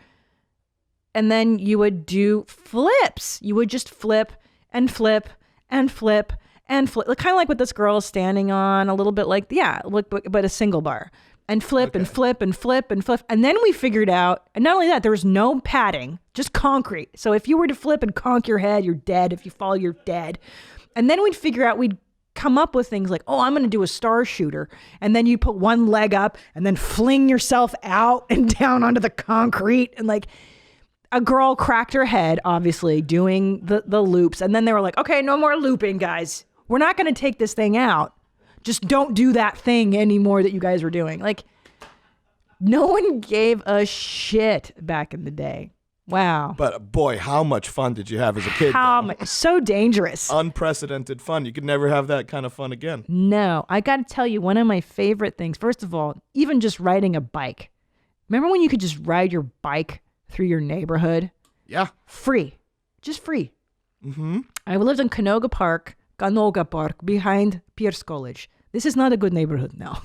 and then you would do flips. You would just flip and flip and flip and flip, kind of like what this girl is standing on, a little bit like, but a single bar. And flip and flip and flip and flip. And then we figured out, and not only that, there was no padding, just concrete. So if you were to flip and conk your head, you're dead. If you fall, you're dead. And then we'd come up with things like, oh, I'm going to do a star shooter. And then you put one leg up and then fling yourself out and down onto the concrete. And like, a girl cracked her head, obviously, doing the loops. And then they were like, okay, no more looping, guys. We're not going to take this thing out. Just don't do that thing anymore that you guys were doing. Like, no one gave a shit back in the day. Wow. But boy, how much fun did you have as a kid? So dangerous. Unprecedented fun. You could never have that kind of fun again. No, I got to tell you, one of my favorite things, first of all, even just riding a bike. Remember when you could just ride your bike through your neighborhood? Yeah. Free. Just free. Mm-hmm. I lived in Canoga Park, behind Pierce College. This is not a good neighborhood now.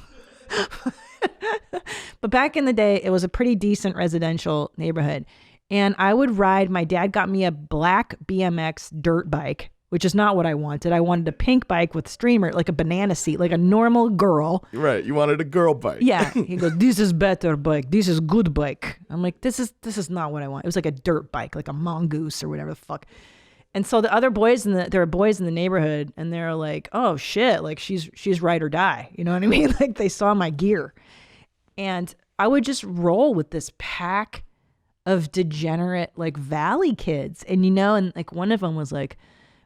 But back in the day, it was a pretty decent residential neighborhood. And I would ride, my dad got me a black BMX dirt bike, which is not what I wanted. I wanted a pink bike with streamer, like a banana seat, like a normal girl. Right. You wanted a girl bike. Yeah. He goes, this is better bike. This is good bike. I'm like, this is not what I want. It was like a dirt bike, like a mongoose or whatever the fuck. And so the other boys there were boys in the neighborhood and they're like, oh shit, like she's ride or die. You know what I mean? Like they saw my gear. And I would just roll with this pack of degenerate like valley kids. And and like one of them was like,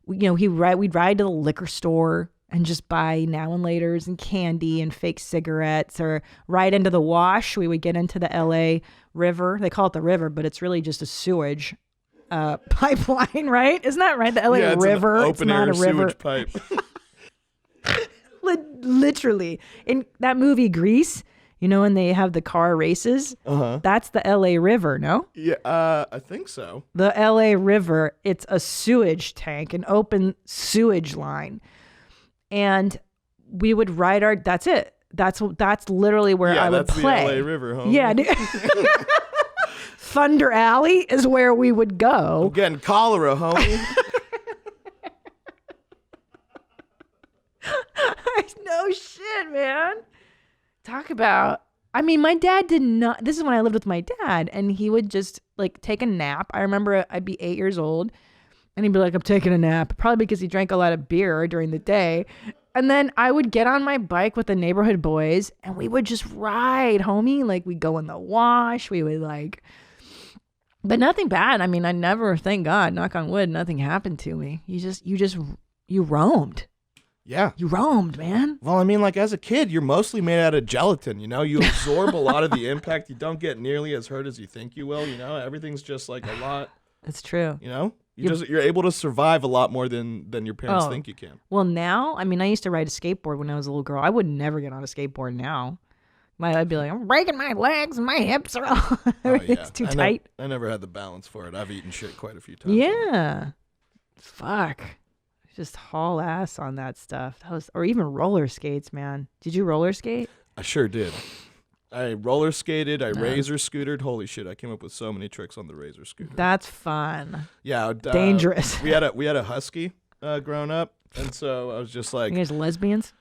we'd ride to the liquor store and just buy Now and Laters and candy and fake cigarettes, or ride into the wash. We would get into the LA River. They call it the river, but it's really just a sewage pipeline, right? Isn't that right? The LA River. An it's not a river. Sewage pipe. Literally. In that movie Grease, when they have the car races, that's the LA River, no? Yeah, I think so. The LA River, it's a sewage tank, an open sewage line. And we would ride that's it. That's literally where I would play. The LA River, homie. Yeah. Thunder Alley is where we would go. I'm getting cholera, homie. No shit, man. Talk about, my dad did not, this is when I lived with my dad, and he would just like take a nap. I remember I'd be 8 years old and he'd be like, I'm taking a nap, probably because he drank a lot of beer during the day. And then I would get on my bike with the neighborhood boys and we would just ride, homie. Like we'd go in the wash, we would but nothing bad. I never, thank God, knock on wood, nothing happened to me. You roamed. Yeah. You roamed, man. Well, like as a kid, you're mostly made out of gelatin, You absorb a lot of the impact. You don't get nearly as hurt as you think you will, Everything's just like a lot. That's true. You're able to survive a lot more than your parents think you can. Well, now, I used to ride a skateboard when I was a little girl. I would never get on a skateboard now. I'd be like, I'm breaking my legs and my hips are all everything's too tight. I never had the balance for it. I've eaten shit quite a few times. Yeah. Fuck. Just haul ass on that stuff. Or even roller skates, man. Did you roller skate? I sure did. I roller skated. I razor scootered. Holy shit! I came up with so many tricks on the razor scooter. That's fun. Yeah, dangerous. We had a husky growing up, and so I was just like, you guys lesbians?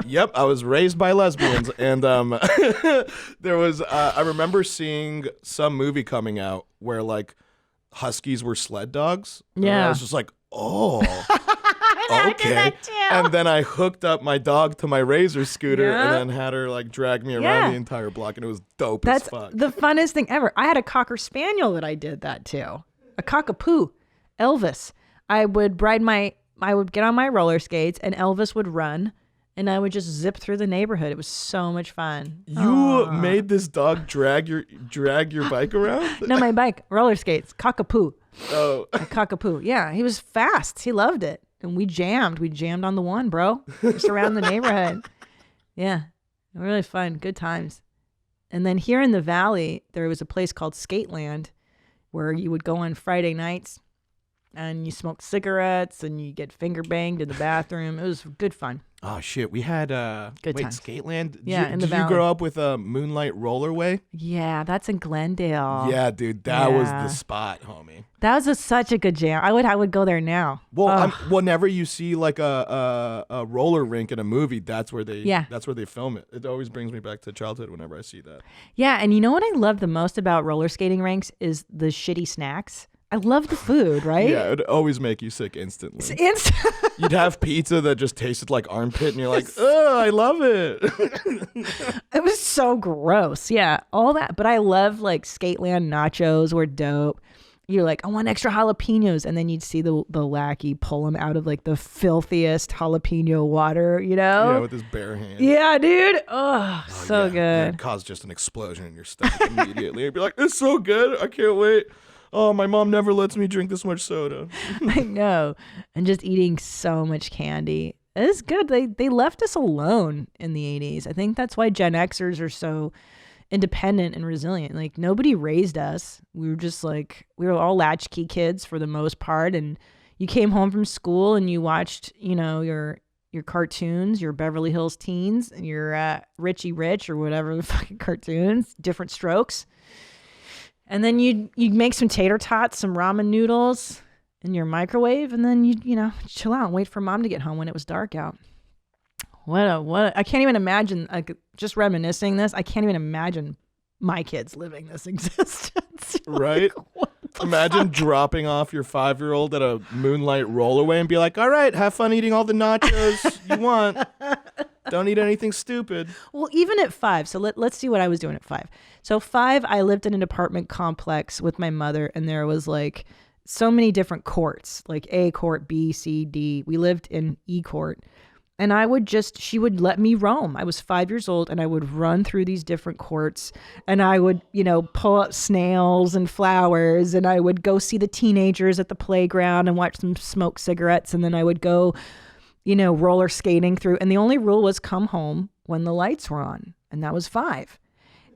Yep, I was raised by lesbians, and there was. I remember seeing some movie coming out where like huskies were sled dogs. Yeah, and I was just like, oh. Okay. And then I hooked up my dog to my razor scooter and then had her like drag me around the entire block, and it was dope as fuck. That's the funnest thing ever. I had a Cocker Spaniel that I did that too. A cockapoo, Elvis. I would get on my roller skates and Elvis would run and I would just zip through the neighborhood. It was so much fun. You made this dog drag your bike around? No, my bike, roller skates, cockapoo. Oh. A cockapoo. Yeah, he was fast. He loved it. And we jammed. We jammed on the one, bro. Just around the neighborhood. Yeah, really fun. Good times. And then here in the valley, there was a place called Skateland where you would go on Friday nights and you smoke cigarettes and you get finger banged in the bathroom. It was good fun. Oh shit, we had good times. Skateland. Yeah, in the valley. Did you grow up with a Moonlight Rollerway? Yeah, that's in Glendale. Yeah, dude, that was the spot, homie. That was such a good jam. I would go there now. Well, whenever you see like a roller rink in a movie, that's where they film it. It always brings me back to childhood whenever I see that. Yeah, and you know what I love the most about roller skating rinks is the shitty snacks. I love the food, right? Yeah, it'd always make you sick instantly. You'd have pizza that just tasted like armpit, and you're like, oh, I love it. It was so gross. Yeah, all that. But I love like Skateland nachos were dope. You're like, I want extra jalapenos. And then you'd see the lackey pull them out of like the filthiest jalapeno water, you know? Yeah, with his bare hand. Yeah, dude. Oh, so good. It'd cause just an explosion in your stomach immediately. You'd be like, it's so good. I can't wait. Oh, my mom never lets me drink this much soda. I know. And just eating so much candy. It's good. They left us alone in the 80s. I think that's why Gen Xers are so independent and resilient. Like nobody raised us. We were just like, we were all latchkey kids for the most part. And you came home from school and you watched, you know, your cartoons, your Beverly Hills Teens, and your Richie Rich or whatever the fucking cartoons, Different Strokes. And then you'd make some tater tots, some ramen noodles in your microwave, and then you'd, you know, chill out and wait for mom to get home when it was dark out. What I can't even imagine, like, just reminiscing this, I can't even imagine my kids living this existence. Right? Like, imagine dropping off your 5-year-old at a Moonlight Rollerway and be like, all right, have fun eating all the nachos you want. Don't eat anything stupid. Well, even at 5. So let's see what I was doing at 5. So 5, I lived in an apartment complex with my mother, and there was like so many different courts, like A court, B, C, D. We lived in E court. And she would let me roam. I was 5 years old and I would run through these different courts and I would, you know, pull up snails and flowers, and I would go see the teenagers at the playground and watch them smoke cigarettes. And then I would go, you know, roller skating through. And the only rule was come home when the lights were on. And that was 5.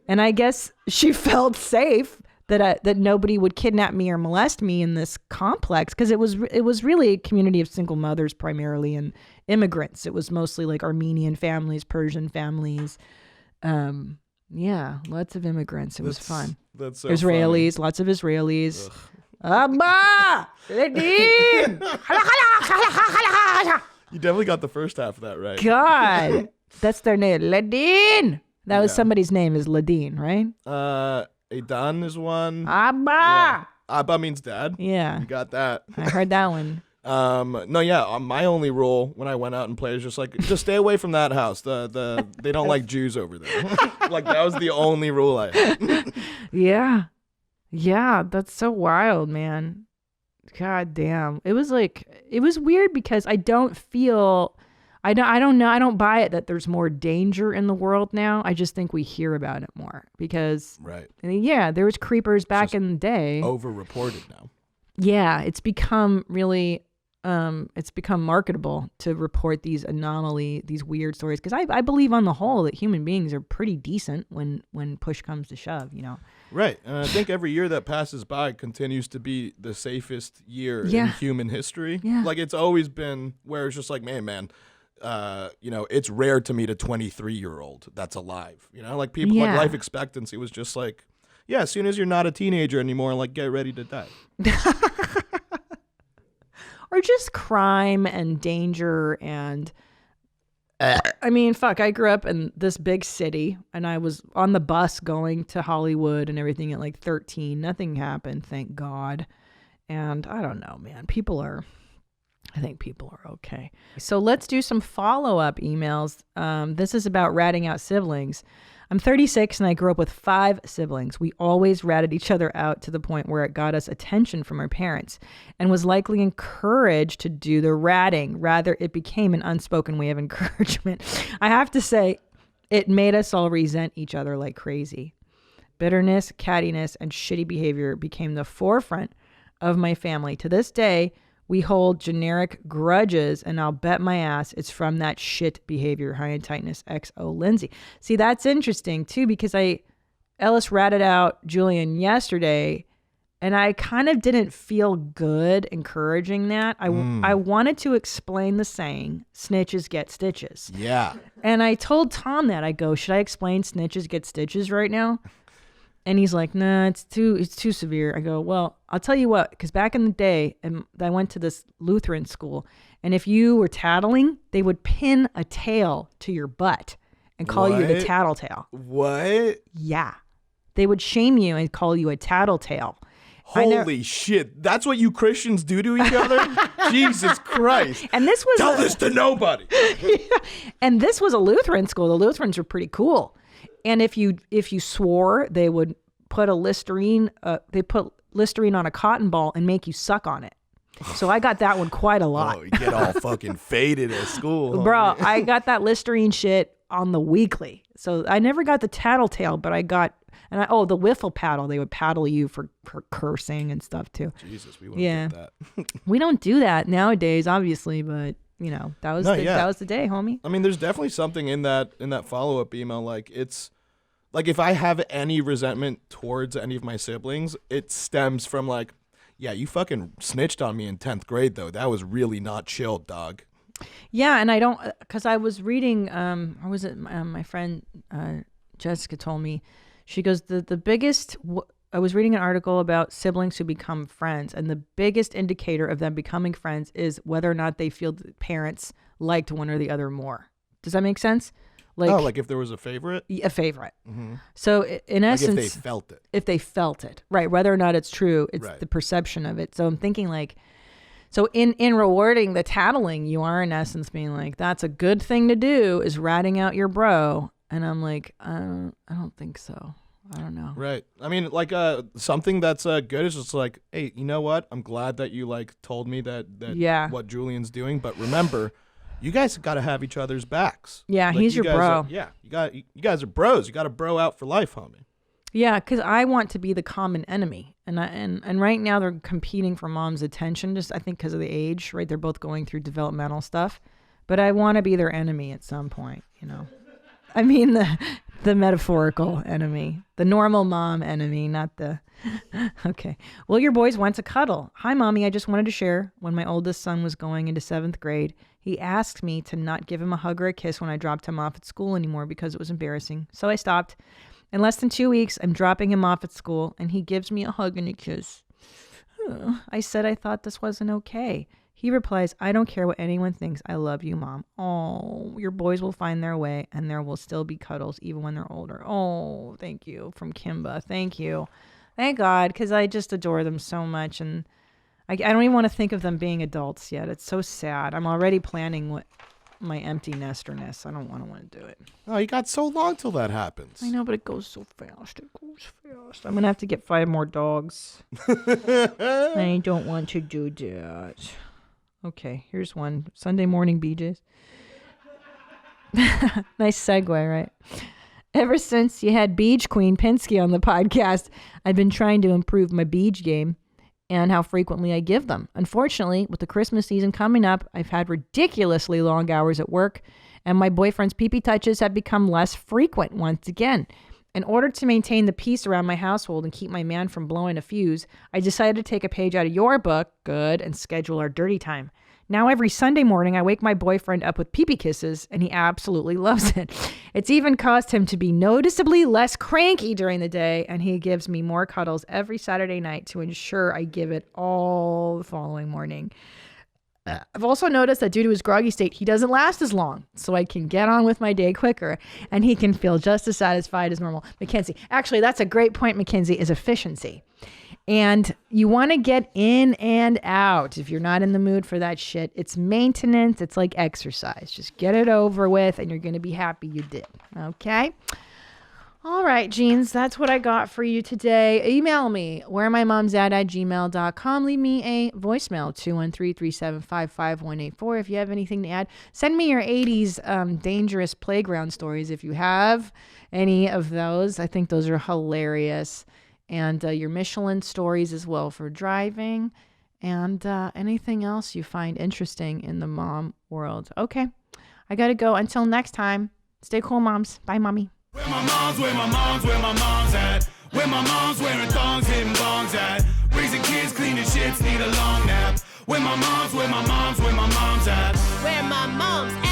And I guess she felt safe that nobody would kidnap me or molest me in this complex, because it was really a community of single mothers primarily and immigrants. It was mostly like Armenian families, Persian families. Yeah, lots of immigrants. It was fun. That's so Israelis, funny. Lots of Israelis. Abba! Ledin! You definitely got the first half of that right. God, that's their name, Ledin. That was somebody's name, is Ledin, right? Adan is one. Abba! Yeah. Abba means dad. Yeah. You got that. I heard that one. No, yeah. My only rule when I went out and played is just stay away from that house. They don't like Jews over there. Like that was the only rule I had. Yeah. Yeah, that's so wild, man. God damn. It was weird because I don't know. I don't buy it that there's more danger in the world now. I just think we hear about it more because, right. Yeah, there was creepers back in the day. Over-reported now. Yeah, it's become really, it's become marketable to report these these weird stories. Because I believe on the whole that human beings are pretty decent when push comes to shove, you know. Right. And I think every year that passes by continues to be the safest year in human history. Yeah. Like, it's always been where it's just like, man, it's rare to meet a 23-year-old that's alive. Like people, like life expectancy was just like, yeah, as soon as you're not a teenager anymore, like get ready to die. Or just crime and danger and I mean, fuck, I grew up in this big city and I was on the bus going to Hollywood and everything at like 13. Nothing happened, thank God. And I don't know, man. I think people are okay. So let's do some follow-up emails. This is about ratting out siblings. I'm 36 and I grew up with 5 siblings. We always ratted each other out to the point where it got us attention from our parents and was likely encouraged to do the ratting. Rather, it became an unspoken way of encouragement. I have to say, it made us all resent each other like crazy. Bitterness, cattiness, and shitty behavior became the forefront of my family. To this day, we hold generic grudges, and I'll bet my ass it's from that shit behavior. High in tightness, XO Lindsay. See, that's interesting too, because Ellis ratted out Julian yesterday, and I kind of didn't feel good encouraging that. I wanted to explain the saying, snitches get stitches. Yeah. And I told Tom that. I go, should I explain snitches get stitches right now? And he's like, nah, it's too severe. I go, well, I'll tell you what, because back in the day, I went to this Lutheran school, and if you were tattling, they would pin a tail to your butt and call you the tattletale. What? Yeah. They would shame you and call you a tattletale. Holy shit. That's what you Christians do to each other? Jesus Christ. And this was Tell this to nobody. And this was a Lutheran school. The Lutherans were pretty cool. And if you swore, they would put Listerine on a cotton ball and make you suck on it. So I got that one quite a lot. Oh, you get all fucking faded at school. Bro, I got that Listerine shit on the weekly. So I never got the tattletale, but I got, the wiffle paddle. They would paddle you for cursing and stuff too. Jesus, we wouldn't get that. We don't do that nowadays, obviously, but that was the day, homie. I mean, there's definitely something in that follow-up email. Like, it's like, if I have any resentment towards any of my siblings, it stems from like, yeah, you fucking snitched on me in 10th grade though. That was really not chill, dog. Yeah, and I don't, because I was reading, or was it my friend Jessica told me, she goes, the biggest, I was reading an article about siblings who become friends, and the biggest indicator of them becoming friends is whether or not they feel the parents liked one or the other more. Does that make sense? Like if there was a favorite? A favorite. Mm-hmm. So in essence, if they felt it. If they felt it. Right. Whether or not it's true, it's the perception of it. So I'm thinking like, so in rewarding the tattling, you are in essence being like, that's a good thing to do, is ratting out your bro. And I'm like, I don't think so. I don't know. Right. I mean, like something that's good is just like, hey, you know what? I'm glad that you like told me that what Julian's doing, but remember, you guys got to have each other's backs. Yeah, like, he's your bro. You guys are bros. You got a bro out for life, homie. Yeah, because I want to be the common enemy, and right now they're competing for mom's attention. Just I think because of the age, right? They're both going through developmental stuff, but I want to be their enemy at some point. I mean the metaphorical enemy, the normal mom enemy, not the. Okay. Well, your boys went to cuddle. Hi, mommy. I just wanted to share. When my oldest son was going into 7th grade, he asked me to not give him a hug or a kiss when I dropped him off at school anymore because it was embarrassing. So I stopped. In less than 2 weeks, I'm dropping him off at school, and he gives me a hug and a kiss. I said I thought this wasn't okay. He replies, I don't care what anyone thinks. I love you, Mom. Oh, your boys will find their way, and there will still be cuddles even when they're older. Oh, thank you. From Kimba. Thank you. Thank God, because I just adore them so much, and I don't even want to think of them being adults yet. It's so sad. I'm already planning what my empty nesterness. I don't want to do it. Oh, you got so long till that happens. I know, but it goes so fast. It goes fast. I'm going to have to get 5 more dogs. I don't want to do that. Okay, here's one. Sunday morning BJ's. Nice segue, right? Ever since you had Beach Queen Pinsky on the podcast, I've been trying to improve my beach game and how frequently I give them. Unfortunately, with the Christmas season coming up, I've had ridiculously long hours at work, and my boyfriend's pee-pee touches have become less frequent once again. In order to maintain the peace around my household and keep my man from blowing a fuse, I decided to take a page out of your book, good, and schedule our dirty time. Now every Sunday morning, I wake my boyfriend up with pee-pee kisses, and he absolutely loves it. It's even caused him to be noticeably less cranky during the day, and he gives me more cuddles every Saturday night to ensure I give it all the following morning. I've also noticed that due to his groggy state, he doesn't last as long, so I can get on with my day quicker, and he can feel just as satisfied as normal. Mackenzie, actually, that's a great point, Mackenzie, is efficiency. And you want to get in and out. If you're not in the mood for that shit, it's maintenance. It's like exercise. Just get it over with, and you're going to be happy you did. Okay? All right, Jeans, that's what I got for you today. Email me, wheremymomsat@gmail.com. Leave me a voicemail, 213-375-5184. If you have anything to add, send me your 80s dangerous playground stories if you have any of those. I think those are hilarious. And your Michelin stories as well for driving. And anything else you find interesting in the mom world. Okay, I got to go. Until next time, stay cool, moms. Bye, mommy. Where my mom's at. Where my mom's wearing thongs, hitting bongs at. Raising kids, cleaning shits, need a long nap. Where my mom's at. Where my mom's at.